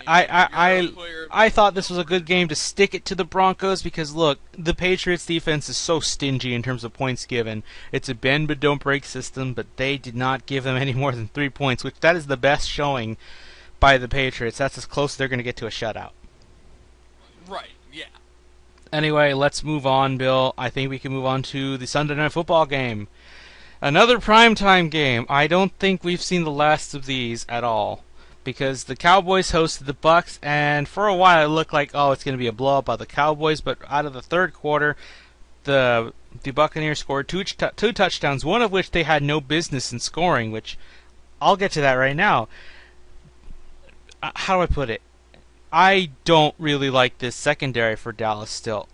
I thought this was a good game to stick it to the Broncos because, look, the Patriots defense is so stingy in terms of points given. It's a bend but don't break system, but they did not give them any more than 3 points, which that is the best showing by the Patriots. That's as close as they're going to get to a shutout. Right, yeah. Anyway, let's move on, Bill. I think we can move on to the Sunday Night Football game. Another primetime game. I don't think we've seen the last of these at all. Because the Cowboys hosted the Bucks, and for a while it looked like, it's going to be a blow-up by the Cowboys, but out of the third quarter, the Buccaneers scored two touchdowns, one of which they had no business in scoring, which I'll get to that right now. How do I put it? I don't really like this secondary for Dallas still.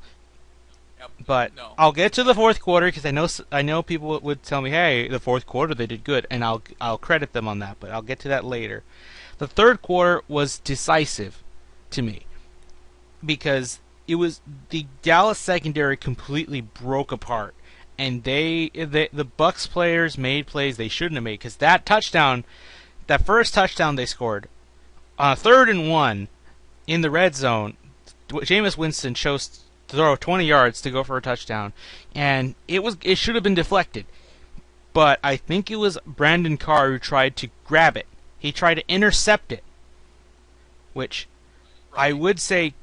Yep. But No. I'll get to the fourth quarter because I know people would tell me, hey, the fourth quarter they did good, and I'll credit them on that, but I'll get to that later. The third quarter was decisive to me because it was the Dallas secondary completely broke apart, and the Bucks players made plays they shouldn't have made because that first touchdown they scored on a 3rd and 1 in the red zone, Jameis Winston chose to throw 20 yards to go for a touchdown, and it should have been deflected, but I think it was Brandon Carr who tried to grab it. He tried to intercept it, which I would say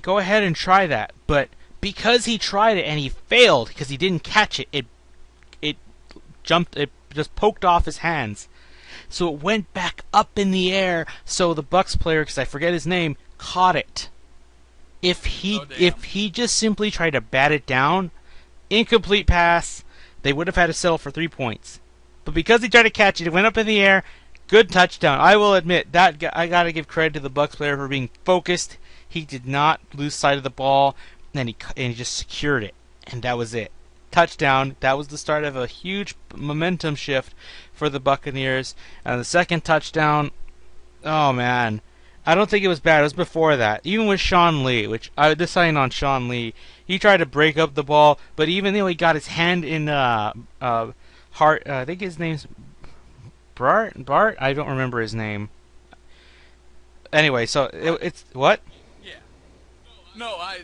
go ahead and try that. But because he tried it and he failed because he didn't catch it, it just poked off his hands. So it went back up in the air. So the Bucks player, because I forget his name, caught it. If he just simply tried to bat it down, incomplete pass, they would have had to settle for 3 points. But because he tried to catch it, it went up in the air. Good touchdown. I will admit that I got to give credit to the Bucks player for being focused. He did not lose sight of the ball, and he just secured it, and that was it. Touchdown. That was the start of a huge momentum shift for the Buccaneers. And the second touchdown, oh man, I don't think it was bad. It was before that. Even with Sean Lee, which I decided on Sean Lee, he tried to break up the ball, but even though he got his hand in I think his name's Bart? I don't remember his name. Anyway, so it's what? Yeah. No, I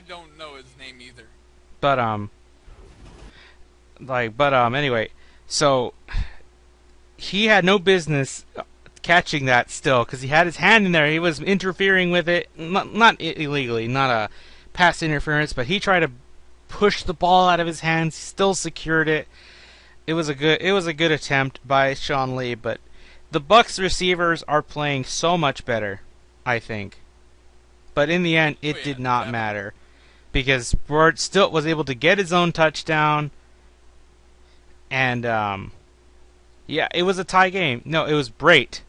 don't know his name either. But anyway, so he had no business catching that still because he had his hand in there. He was interfering with it, not illegally, not a pass interference, but he tried to pushed the ball out of his hands, he still secured it. It was a good attempt by Sean Lee, but the Bucks receivers are playing so much better, I think. But in the end, it did not matter because Burt still was able to get his own touchdown, and yeah, it was a tie game. No, it was Brate.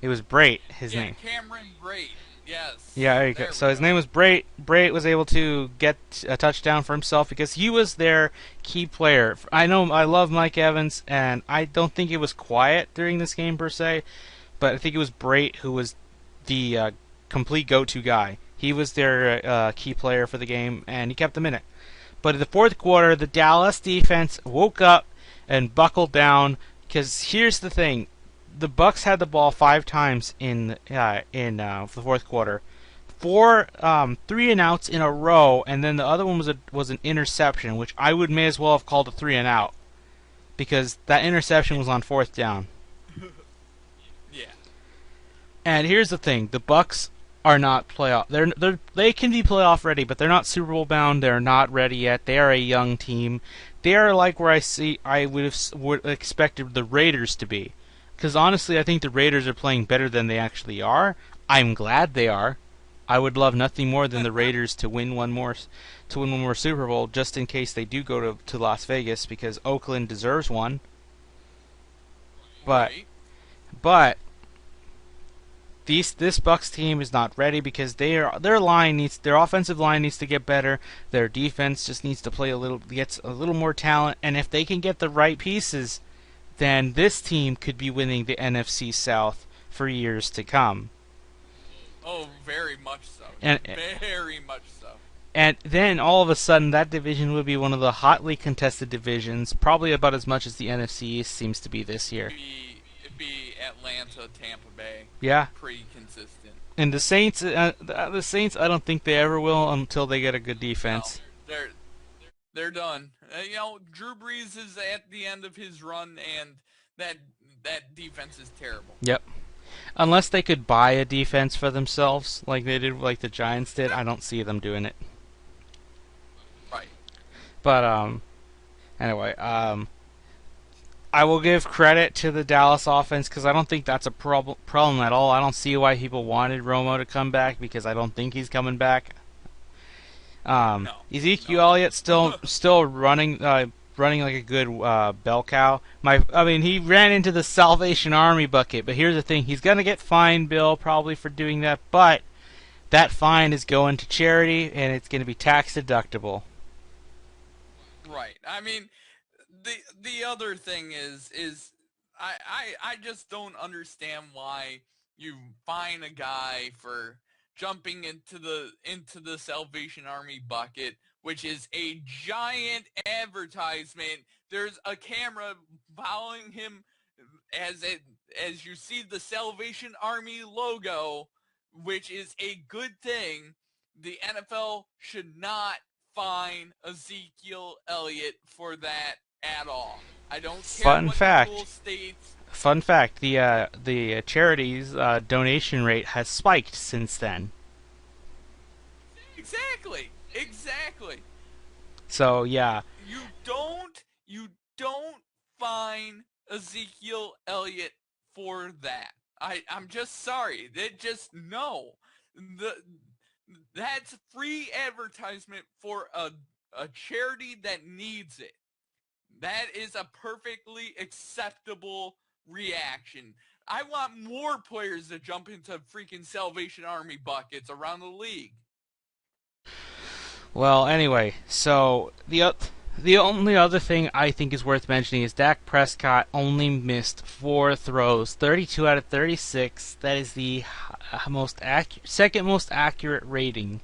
It was Brate, his name. Cameron Brate. Yes. Yeah, there you go. So his name was Brate. Brate was able to get a touchdown for himself because he was their key player. I know I love Mike Evans, and I don't think it was quiet during this game per se, but I think it was Brate who was the complete go-to guy. He was their key player for the game, and he kept them in it. But in the fourth quarter, the Dallas defense woke up and buckled down because here's the thing. The Bucks had the ball 5 times in the fourth quarter, 3 and outs in a row, and then the other one was an interception, which I may as well have called a 3 and out, because that interception was on 4th down. Yeah. And here's the thing: the Bucks are not playoff. They can be playoff ready, but they're not Super Bowl bound. They're not ready yet. They are a young team. They are like where I would have expected the Raiders to be. Because honestly, I think the Raiders are playing better than they actually are. I'm glad they are. I would love nothing more than the Raiders to win one more Super Bowl, just in case they do go to Las Vegas, because Oakland deserves one. But this Bucks team is not ready because their offensive line needs to get better. Their defense just needs to gets a little more talent, and if they can get the right pieces, then this team could be winning the NFC South for years to come. Oh, very much so. Very much so. And then all of a sudden, that division would be one of the hotly contested divisions, probably about as much as the NFC East seems to be this year. It'd be Atlanta, Tampa Bay. Yeah. Pretty consistent. And the Saints, I don't think they ever will until they get a good defense. No, they're done. Drew Brees is at the end of his run, and that defense is terrible. Yep. Unless they could buy a defense for themselves, like they did, like the Giants did, I don't see them doing it. Right. But anyway, I will give credit to the Dallas offense because I don't think that's a problem at all. I don't see why people wanted Romo to come back because I don't think he's coming back. No. Ezekiel Elliott still running like a good bell cow. He ran into the Salvation Army bucket, but here's the thing: he's gonna get fined, Bill, probably for doing that. But that fine is going to charity, and it's gonna be tax deductible. Right. I mean, the other thing is I just don't understand why you fine a guy for jumping into the Salvation Army bucket, which is a giant advertisement. There's a camera following him as you see the Salvation Army logo, which is a good thing. The NFL should not fine Ezekiel Elliott for that at all. I don't care what the rule states. Fun fact: the charity's donation rate has spiked since then. Exactly. So yeah. You don't fine Ezekiel Elliott for that. I'm just sorry. That's free advertisement for a charity that needs it. That is a perfectly acceptable reaction. I want more players to jump into freaking Salvation Army buckets around the league. Well, anyway, so the only other thing I think is worth mentioning is Dak Prescott only missed 4 throws, 32 out of 36. That is the second most accurate rating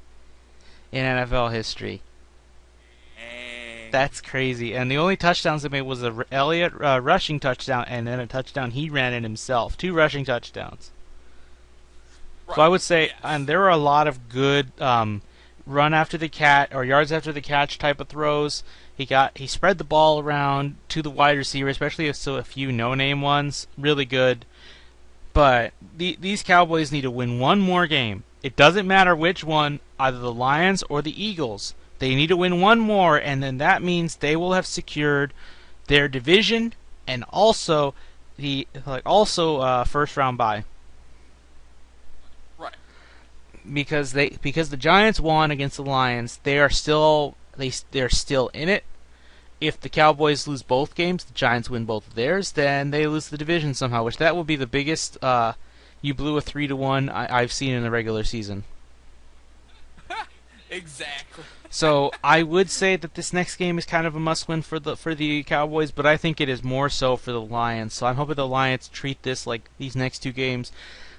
in NFL history. That's crazy. And the only touchdowns he made was a Elliott rushing touchdown and then a touchdown he ran in himself. 2 rushing touchdowns. Right. So I would say, and there were a lot of good run after the catch or yards after the catch type of throws. He spread the ball around to the wide receiver, especially a few no-name ones. Really good. But these Cowboys need to win one more game. It doesn't matter which one, either the Lions or the Eagles. They need to win one more, and then that means they will have secured their division and also first round bye. Right. Because the Giants won against the Lions, they're still in it. If the Cowboys lose both games, the Giants win both of theirs, then they lose the division somehow, which that would be the biggest you blew a 3-1 I've seen in the regular season. Exactly. So I would say that this next game is kind of a must-win for the Cowboys, but I think it is more so for the Lions. So I'm hoping the Lions treat this like these next two games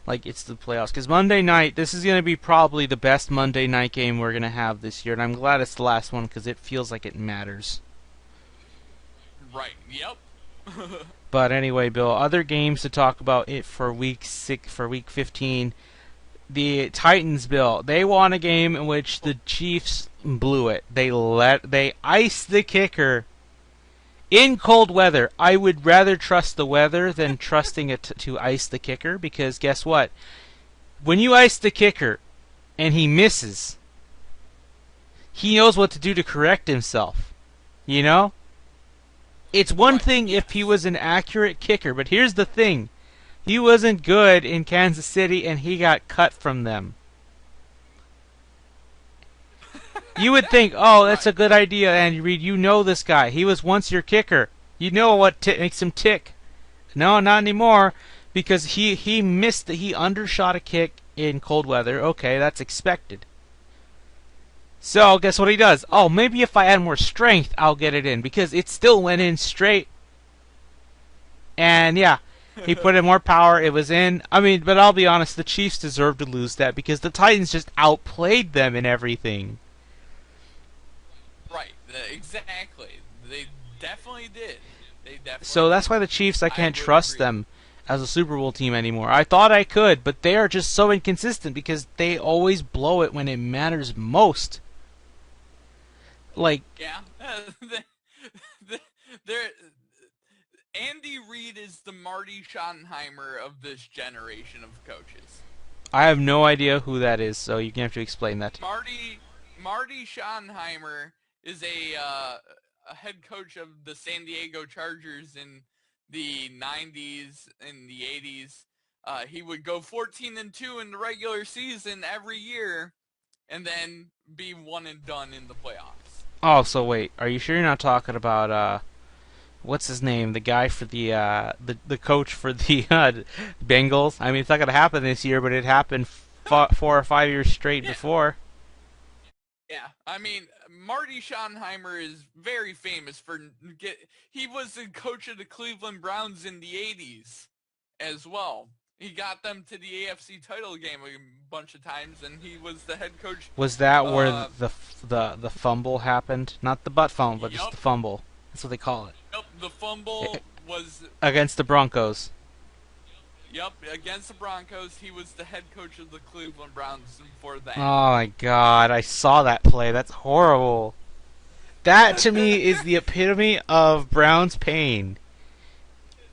like it's the playoffs. Because Monday night, this is going to be probably the best Monday night game we're going to have this year, and I'm glad it's the last one because it feels like it matters. Right. Yep. But anyway, Bill, other games to talk about it for week 15. The Titans, Bill, they won a game in which the Chiefs blew it. They iced the kicker in cold weather. I would rather trust the weather than trusting it to ice the kicker, because guess what? When you ice the kicker and he misses, he knows what to do to correct himself. You know? It's one thing if he was an accurate kicker, but here's the thing. He wasn't good in Kansas City, and he got cut from them. You would think, oh, that's a good idea, Andy Reid. You know this guy. He was once your kicker. You know what makes him tick. No, not anymore, because he missed. He undershot a kick in cold weather. Okay, that's expected. So, guess what he does? Oh, maybe if I add more strength, I'll get it in, because it still went in straight. And, yeah, he put in more power. It was in. I mean, but I'll be honest, the Chiefs deserved to lose that, because the Titans just outplayed them in everything. Right. Exactly. They definitely did. So that's why the Chiefs, I can't trust them as a Super Bowl team anymore. I thought I could, but they are just so inconsistent, because they always blow it when it matters most. Like, yeah, they're Andy Reid is the Marty Schottenheimer of this generation of coaches. I have no idea who that is, so you're gonna have to explain that. Marty Schottenheimer is a head coach of the San Diego Chargers in the 90s and the 80s. He would go 14-2 in the regular season every year, and then be one and done in the playoffs. Oh, so wait, are you sure you're not talking about what's his name? The guy for the coach for the Bengals? I mean, it's not gonna happen this year, but it happened 4 or 5 years straight before. Yeah, I mean, Marty Schottenheimer is very famous for he was the coach of the Cleveland Browns in the 80s as well. He got them to the AFC title game a bunch of times, and he was the head coach. Was that where the fumble happened? Not the butt fumble, but just the fumble. That's what they call it. Yep, the fumble was against the Broncos. Yep, against the Broncos. He was the head coach of the Cleveland Browns before that. Oh my God, I saw that play. That's horrible. That to me is the epitome of Browns pain.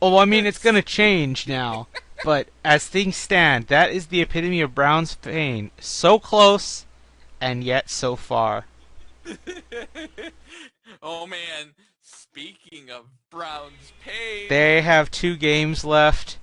Oh, I mean, it's gonna change now. But as things stand, that is the epitome of Browns pain. So close, and yet so far. Oh man, speaking of Browns pain, they have 2 games left.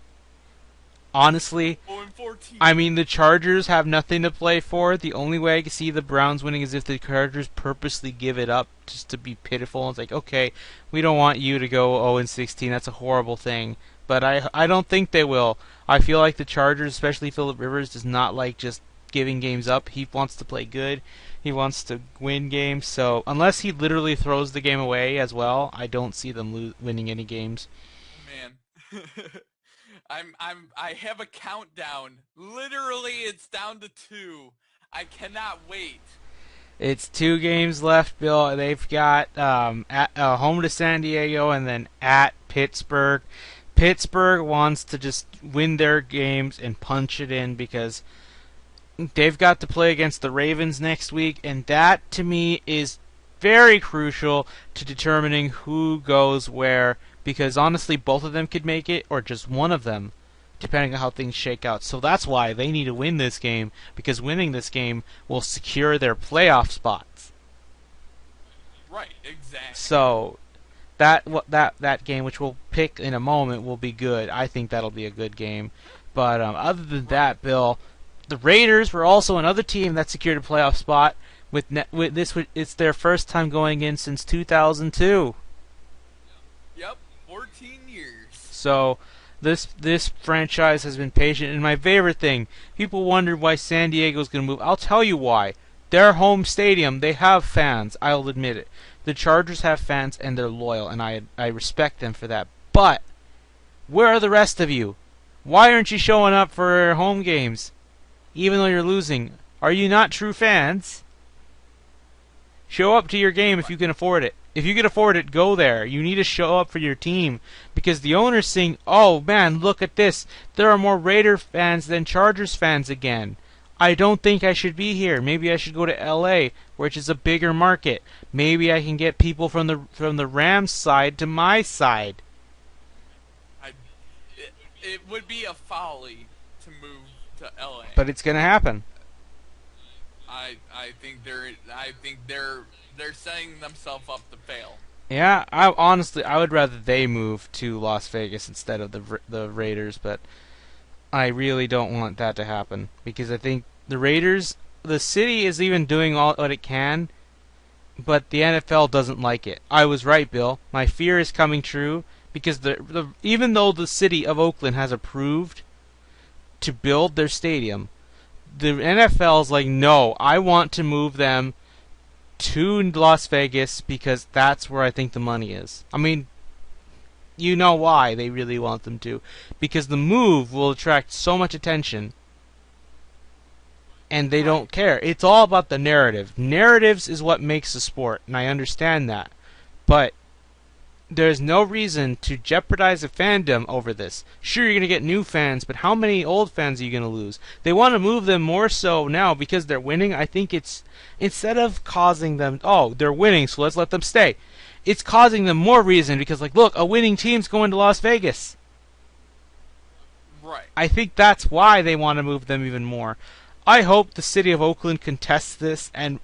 Honestly, 0-14. I mean, the Chargers have nothing to play for. The only way I can see the Browns winning is if the Chargers purposely give it up just to be pitiful. It's like, okay, we don't want you to go 0-16. That's a horrible thing. But I don't think they will. I feel like the Chargers, especially Phillip Rivers, does not like just giving games up. He wants to play good. He wants to win games. So unless he literally throws the game away as well, I don't see them winning any games. Man, I have a countdown. Literally, it's down to 2. I cannot wait. It's 2 games left, Bill. They've got at home to San Diego and then at Pittsburgh. Pittsburgh wants to just win their games and punch it in because they've got to play against the Ravens next week, and that to me is very crucial to determining who goes where, because honestly both of them could make it or just one of them depending on how things shake out. So that's why they need to win this game, because winning this game will secure their playoff spots. Right, exactly. So that game, which we'll pick in a moment, will be good. I think that'll be a good game. But other than that, Bill, the Raiders were also another team that secured a playoff spot. With this, it's their first time going in since 2002. Yep, 14 years. So this franchise has been patient. And my favorite thing, people wondered why San Diego's going to move. I'll tell you why. Their home stadium, they have fans. I'll admit it. The Chargers have fans and they're loyal, and I respect them for that. But where are the rest of you? Why aren't you showing up for home games, even though you're losing? Are you not true fans? Show up to your game if you can afford it. If you can afford it, go there. You need to show up for your team because the owner's saying, "Oh man, look at this. There are more Raider fans than Chargers fans again. I don't think I should be here. Maybe I should go to LA, which is a bigger market. Maybe I can get people from the Rams side to my side." It would be a folly to move to LA. But it's going to happen. I think they're setting themselves up to fail. Yeah, I would rather they move to Las Vegas instead of the Raiders, but I really don't want that to happen because I think the Raiders, the city is even doing all what it can, but the NFL doesn't like it. I was right, Bill. My fear is coming true because even though the city of Oakland has approved to build their stadium, the NFL is like, no, I want to move them to Las Vegas because that's where I think the money is. I mean, you know why they really want them to. Because the move will attract so much attention and they don't care. It's all about the narrative. Narratives is what makes the sport, and I understand that. But there's no reason to jeopardize a fandom over this. Sure, you're going to get new fans, but how many old fans are you going to lose? They want to move them more so now because they're winning. I think it's, instead of causing them, oh, they're winning, so let's let them stay. It's causing them more reason because, like, look, a winning team's going to Las Vegas. Right. I think that's why they want to move them even more. I hope the city of Oakland contests this, and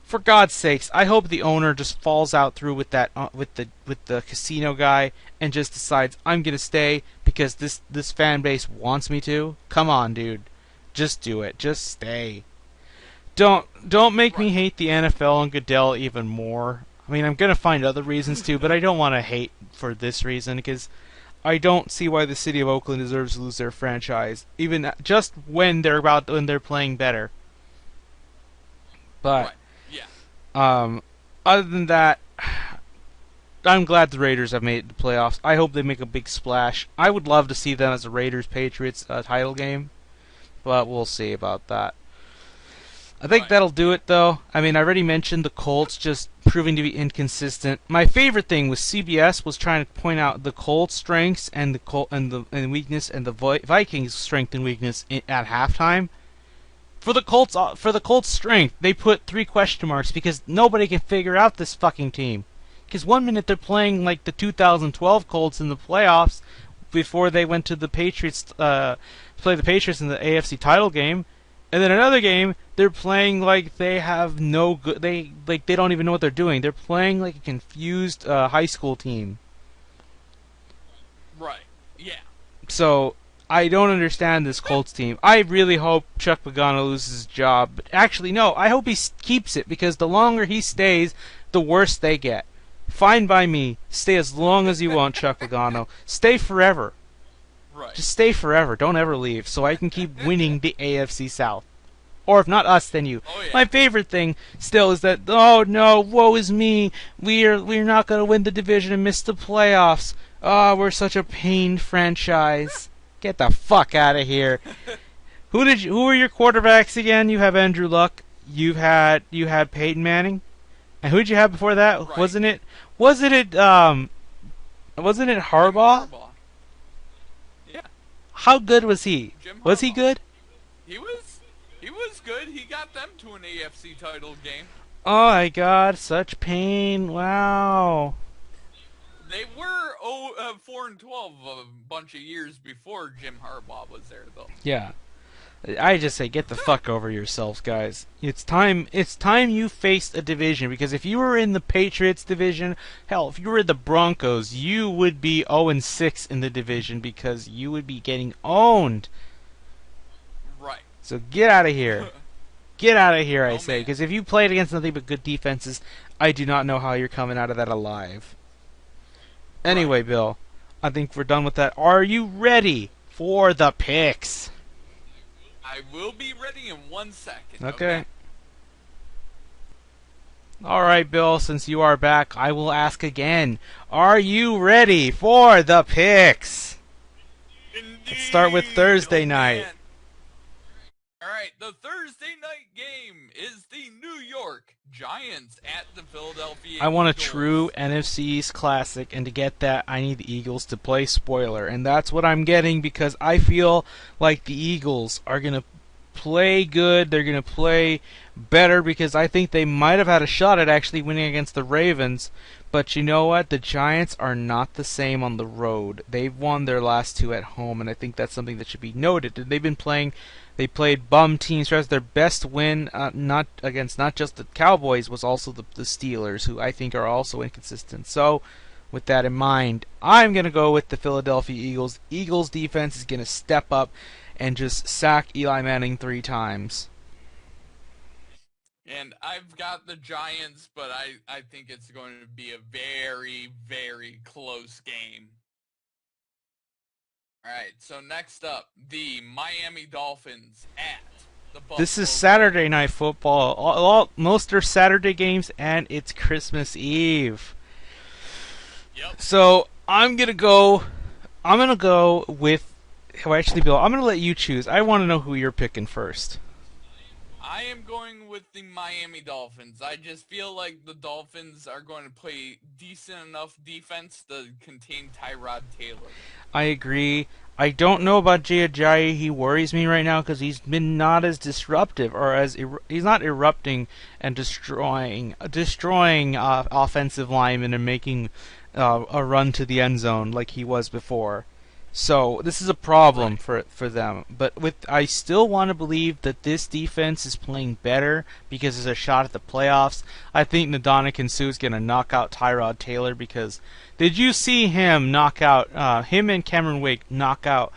for God's sakes, I hope the owner just falls out through with that with the casino guy and just decides I'm gonna stay because this fan base wants me to. Come on, dude, just do it. Just stay. Don't make me hate the NFL and Goodell even more. I mean, I'm gonna find other reasons too, but I don't want to hate for this reason because I don't see why the city of Oakland deserves to lose their franchise, even just when they're playing better. But. Right. Yeah. Other than that, I'm glad the Raiders have made the playoffs. I hope they make a big splash. I would love to see them as a Raiders-Patriots title game, but we'll see about that. I think that'll do it, though. I mean, I already mentioned the Colts just proving to be inconsistent. My favorite thing was CBS was trying to point out the Colts' strengths and the weakness and the Vikings' strength and weakness at halftime. For the Colts' strength, they put 3 question marks because nobody can figure out this fucking team. Because one minute they're playing like the 2012 Colts in the playoffs before they went to the Patriots, play the Patriots in the AFC title game, and then another game they're playing like they have no good. They don't even know what they're doing. They're playing like a confused high school team. Right. Yeah. So I don't understand this Colts team. I really hope Chuck Pagano loses his job. But actually, no, I hope he keeps it because the longer he stays, the worse they get. Fine by me. Stay as long as you want, Chuck Pagano. Stay forever. Right. Just stay forever. Don't ever leave so I can keep winning the AFC South. Or if not us, then you. Oh, yeah. My favorite thing still is that, oh no, woe is me. We're not going to win the division and miss the playoffs. Oh, we're such a pained franchise. Get the fuck out of here. Who were your quarterbacks again? You have Andrew Luck. You had Peyton Manning. And who'd you have before that? Right. Wasn't it Harbaugh? Yeah. How good was he? Jim Was he Harbaugh. good? He was good. He got them to an AFC title game. Oh my god, such pain. Wow. They were 4-12 a bunch of years before Jim Harbaugh was there, though. Yeah. I just say get the fuck over yourselves, guys. It's time. It's time you faced a division, because if you were in the Patriots division, hell, if you were the Broncos, you would be 0-6 in the division because you would be getting owned. Right. So get out of here. Get out of here, I Oh say, man. because if you played against nothing but good defenses, I do not know how you're coming out of that alive. Right. Anyway, Bill, I think we're done with that. Are you ready for the picks? I will be ready in 1 second. Okay. Okay. Alright, Bill, since you are back, I will ask again. Are you ready for the picks? Let's start with Indeed. Thursday Oh night. man. All right. The Thursday night game is the New York Giants at the Philadelphia I want a Eagles. true NFC East classic, and to get that, I need the Eagles to play spoiler. And that's what I'm getting because I feel like the Eagles are going to play good. They're going to play better because I think they might have had a shot at actually winning against the Ravens. But you know what? The Giants are not the same on the road. They've won their last two at home, and I think that's something that should be noted. They've been playing. They played bum teams. Their best win, not against not just the Cowboys, was also the Steelers, who I think are also inconsistent. So, with that in mind, I'm going to go with the Philadelphia Eagles. Eagles defense is going to step up and just sack Eli Manning 3 times. And I've got the Giants, but I think it's going to be a very, very close game. All right, so next up, the Miami Dolphins at the Buffalo This is Bills. Saturday Night Football. Most are Saturday games, and it's Christmas Eve. Yep. So I'm gonna go. I'm gonna go with. Well, actually, Bill, I'm gonna let you choose. I want to know who you're picking first. I am going with the Miami Dolphins. I just feel like the Dolphins are going to play decent enough defense to contain Tyrod Taylor. I agree. I don't know about Jay Ajayi. He worries me right now because he's been not as disruptive, or he's not erupting and destroying offensive linemen and making a run to the end zone like he was before. So this is a problem Right. for them. But I still want to believe that this defense is playing better because there's a shot at the playoffs. I think Ndamukong Suh is going to knock out Tyrod Taylor because did you see him knock out him and Cameron Wake knock out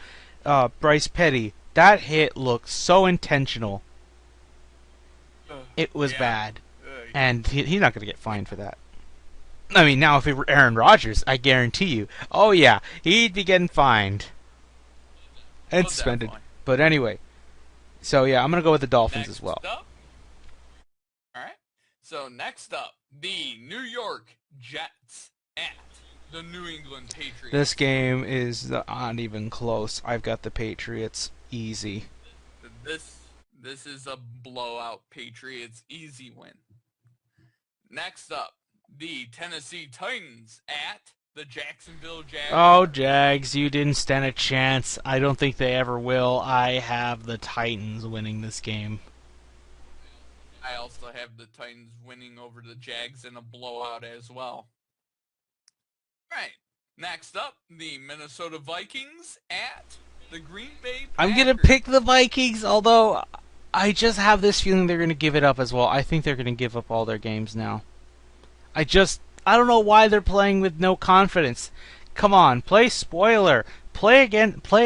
Bryce Petty? That hit looked so intentional. It was Yeah. bad, and he's not going to get fined for that. I mean, now if it were Aaron Rodgers, I guarantee you, oh yeah, he'd be getting fined and Oh, suspended. definitely. But anyway, so yeah, I'm gonna go with the Dolphins as Next well. up. All right. So next up, the New York Jets at the New England Patriots. This game is not even close. I've got the Patriots easy. This is a blowout Patriots easy win. Next up, the Tennessee Titans at the Jacksonville Jaguars. Oh, Jags, you didn't stand a chance. I don't think they ever will. I have the Titans winning this game. I also have the Titans winning over the Jags in a blowout as well. Right. Next up, the Minnesota Vikings at the Green Bay Packers. I'm gonna pick the Vikings, although I just have this feeling they're gonna give it up as well. I think they're gonna give up all their games now. I don't know why they're playing with no confidence. Come on, play spoiler. Play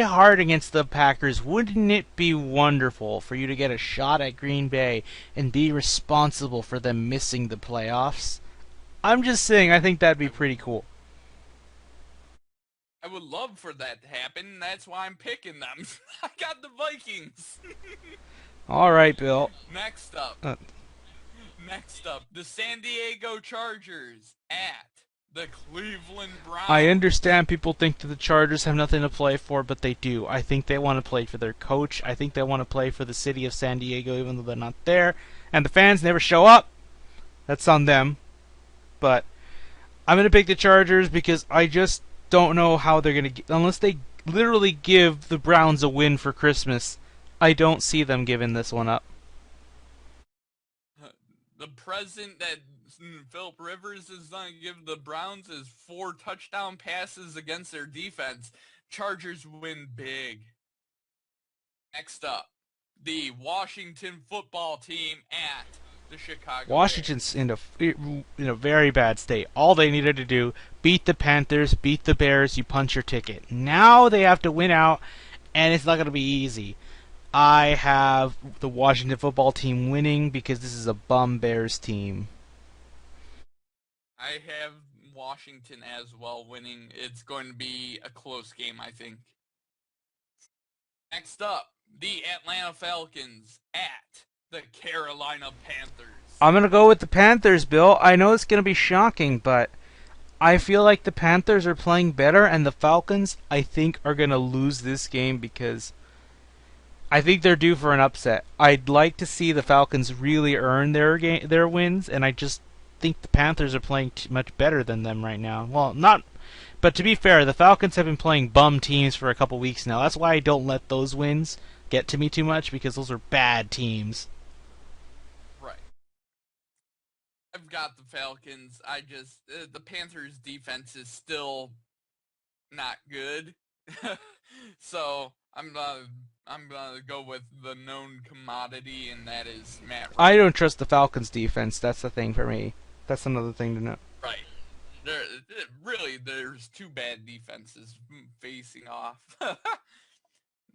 hard against the Packers. Wouldn't it be wonderful for you to get a shot at Green Bay and be responsible for them missing the playoffs? I'm just saying, I think that'd be pretty cool. I would love for that to happen. That's why I'm picking them. I got the Vikings. All right, Bill. Next up. Uh. Next up, the San Diego Chargers at the Cleveland Browns. I understand people think that the Chargers have nothing to play for, but they do. I think they want to play for their coach. I think they want to play for the city of San Diego, even though they're not there. And the fans never show up. That's on them. But I'm going to pick the Chargers because I just don't know how they're going to... Unless they literally give the Browns a win for Christmas, I don't see them giving this one up. The present that Philip Rivers is going to give the Browns is 4 touchdown passes against their defense. Chargers win big. Next up, the Washington football team at the Chicago Washington's Bears. in a very bad state. All they needed to do, beat the Panthers, beat the Bears, you punch your ticket. Now they have to win out, and it's not going to be easy. I have the Washington football team winning because this is a bum Bears team. I have Washington as well winning. It's going to be a close game, I think. Next up, the Atlanta Falcons at the Carolina Panthers. I'm going to go with the Panthers, Bill. I know it's going to be shocking, but I feel like the Panthers are playing better, and the Falcons, I think, are going to lose this game because I think they're due for an upset. I'd like to see the Falcons really earn their wins, and I just think the Panthers are playing much better than them right now. Well, not, but to be fair, the Falcons have been playing bum teams for a couple weeks now. That's why I don't let those wins get to me too much, because those are bad teams. Right. I've got the Falcons. The Panthers defense is still not good. So I'm gonna go with the known commodity, and that is Matt Ryan. I don't trust the Falcons defense. That's the thing for me. That's another thing to know. Right. There's two bad defenses facing off.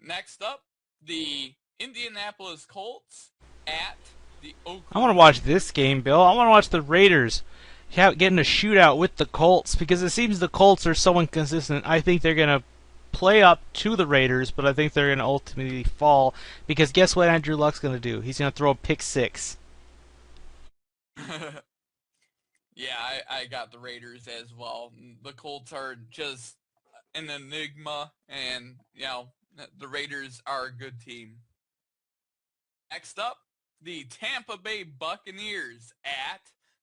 Next up, the Indianapolis Colts at the Oakland. I want to watch this game, Bill. I want to watch the Raiders getting a shootout with the Colts, because it seems the Colts are so inconsistent. I think they're going to play up to the Raiders, but I think they're going to ultimately fall, because guess what Andrew Luck's going to do? He's going to throw a pick six. Yeah, I got the Raiders as well. The Colts are just an enigma, and, the Raiders are a good team. Next up, the Tampa Bay Buccaneers at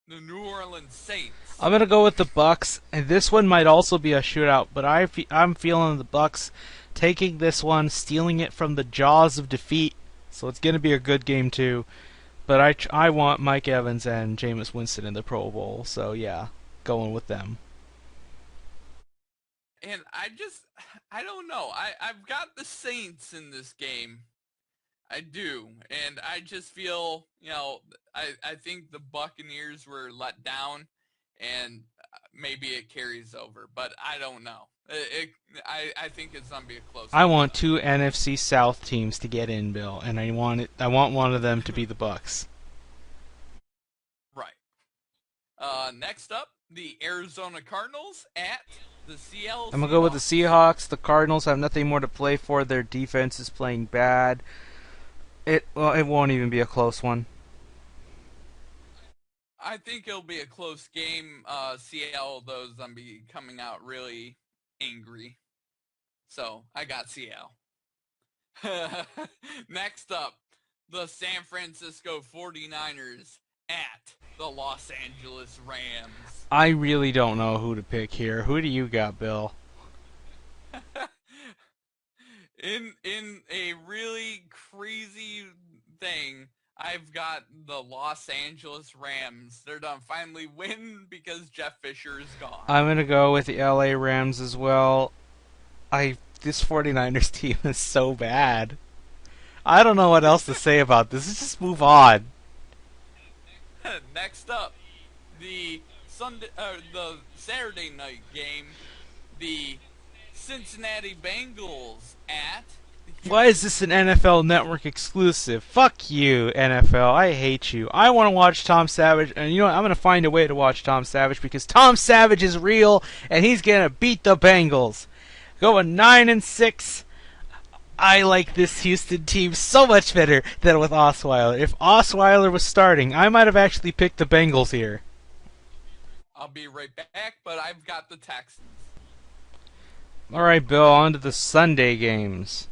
the New Orleans Saints. I'm going to go with the Bucks, and this one might also be a shootout, but I'm feeling the Bucks taking this one, stealing it from the jaws of defeat, so it's going to be a good game too. But I want Mike Evans and Jameis Winston in the Pro Bowl, so yeah, going with them. And I don't know. I've got the Saints in this game. I do. And I just feel, I think the Buccaneers were let down, and maybe it carries over. But I don't know. I think it's going to be a close game. I want two NFC South teams to get in, Bill, and I want one of them to be the Bucks. Right. Next up, the Arizona Cardinals at the Seattle Seahawks. I'm going to go with the Seahawks. The Cardinals have nothing more to play for. Their defense is playing bad. It won't even be a close one. I think it'll be a close game. Seattle, though, is going to be coming out really angry. So, I got Seattle. Next up, the San Francisco 49ers at the Los Angeles Rams. I really don't know who to pick here. Who do you got, Bill? In a really crazy thing, I've got the Los Angeles Rams. They're done finally win because Jeff Fisher is gone. I'm going to go with the LA Rams as well. This 49ers team is so bad. I don't know what else to say about this. Let's just move on. Next up, the Saturday night game, the Cincinnati Bengals at... Why is this an NFL Network exclusive? Fuck you, NFL. I hate you. I want to watch Tom Savage, and you know what? I'm going to find a way to watch Tom Savage, because Tom Savage is real, and he's going to beat the Bengals. Going 9-6. I like this Houston team so much better than with Osweiler. If Osweiler was starting, I might have actually picked the Bengals here. I'll be right back, but I've got the Texans. Alright, Bill, on to the Sunday games.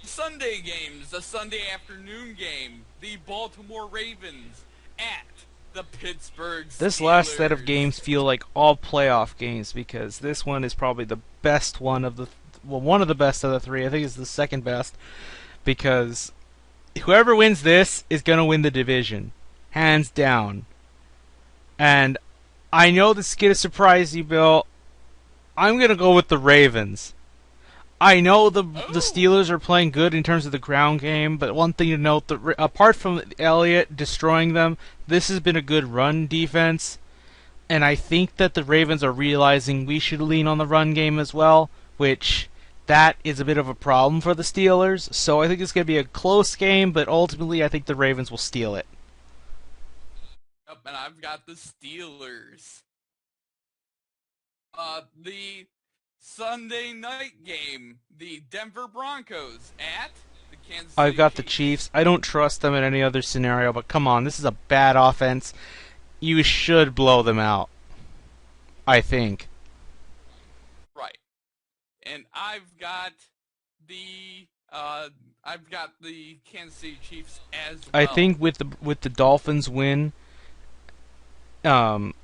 Sunday games, the Sunday afternoon game, the Baltimore Ravens at the Pittsburgh Steelers. This last set of games feel like all playoff games, because this one is probably the best one of the... Well, one of the best of the three. I think it's the second best, because whoever wins this is going to win the division. Hands down. And I know this is going to surprise you, Bill. I'm going to go with the Ravens. I know the Oh, Steelers are playing good in terms of the ground game, but one thing to note that apart from Elliott destroying them, this has been a good run defense, and I think that the Ravens are realizing we should lean on the run game as well, which that is a bit of a problem for the Steelers. So I think it's going to be a close game, but ultimately I think the Ravens will steal it. yep, and I've got the Steelers. The Sunday night game, the Denver Broncos at the Kansas I've City got the Chiefs. Chiefs. I don't trust them in any other scenario, but come on, this is a bad offense. You should blow them out, I think. Right. And the I've got the Kansas City Chiefs as I well. think with the Dolphins win, um,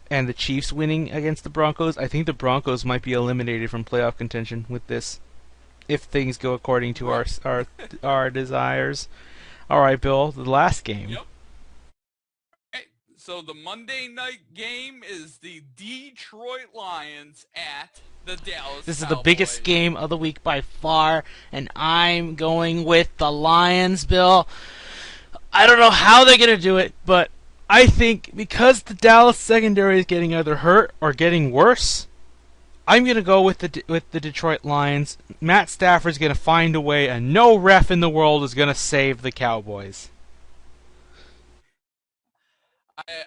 and the Chiefs winning against the Broncos, I think the Broncos might be eliminated from playoff contention with this, if things go according to Right. our desires. All right, Bill, the last game. Yep. Okay. So the Monday night game is the Detroit Lions at the Dallas This is the biggest Cowboys. game of the week by far, and I'm going with the Lions, Bill. I don't know how they're going to do it, but I think because the Dallas secondary is getting either hurt or getting worse, I'm going to go with the Detroit Lions. Matt Stafford's going to find a way, and no ref in the world is going to save the Cowboys.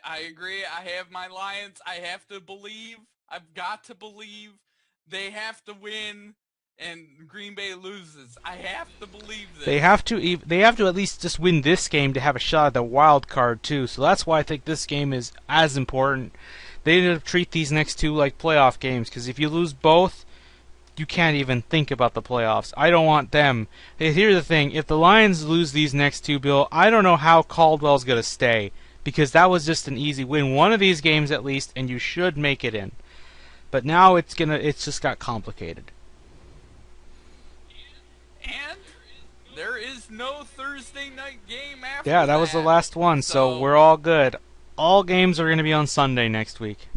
I agree. I have my Lions. I have to believe. I've got to believe they have to win and Green Bay loses. I have to believe They this. have to they have to at least just win this game to have a shot at the wild card too. So that's why I think this game is as important. They need to treat these next two like playoff games because if you lose both, you can't even think about the playoffs. I don't want them. Here's the thing: if the Lions lose these next two, Bill, I don't know how Caldwell's gonna stay because that was just an easy win. One of these games at least, and you should make it in. But now it's just got complicated. And there is no Thursday night game Yeah, after that was the that. last one, so So, we're all good. All games are going to be on Sunday next week.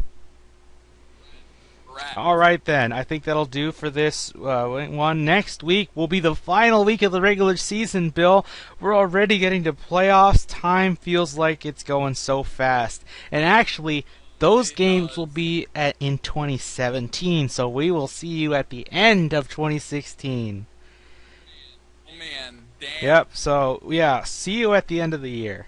All correct. right, then. I think that'll do for this one. Next week will be the final week of the regular season, Bill. We're already getting to playoffs. Time feels like it's going so fast. And actually, those It games will does. be in 2017, so we will see you at the end of 2016. Oh man, damn. Yep, so, yeah, see you at the end of the year.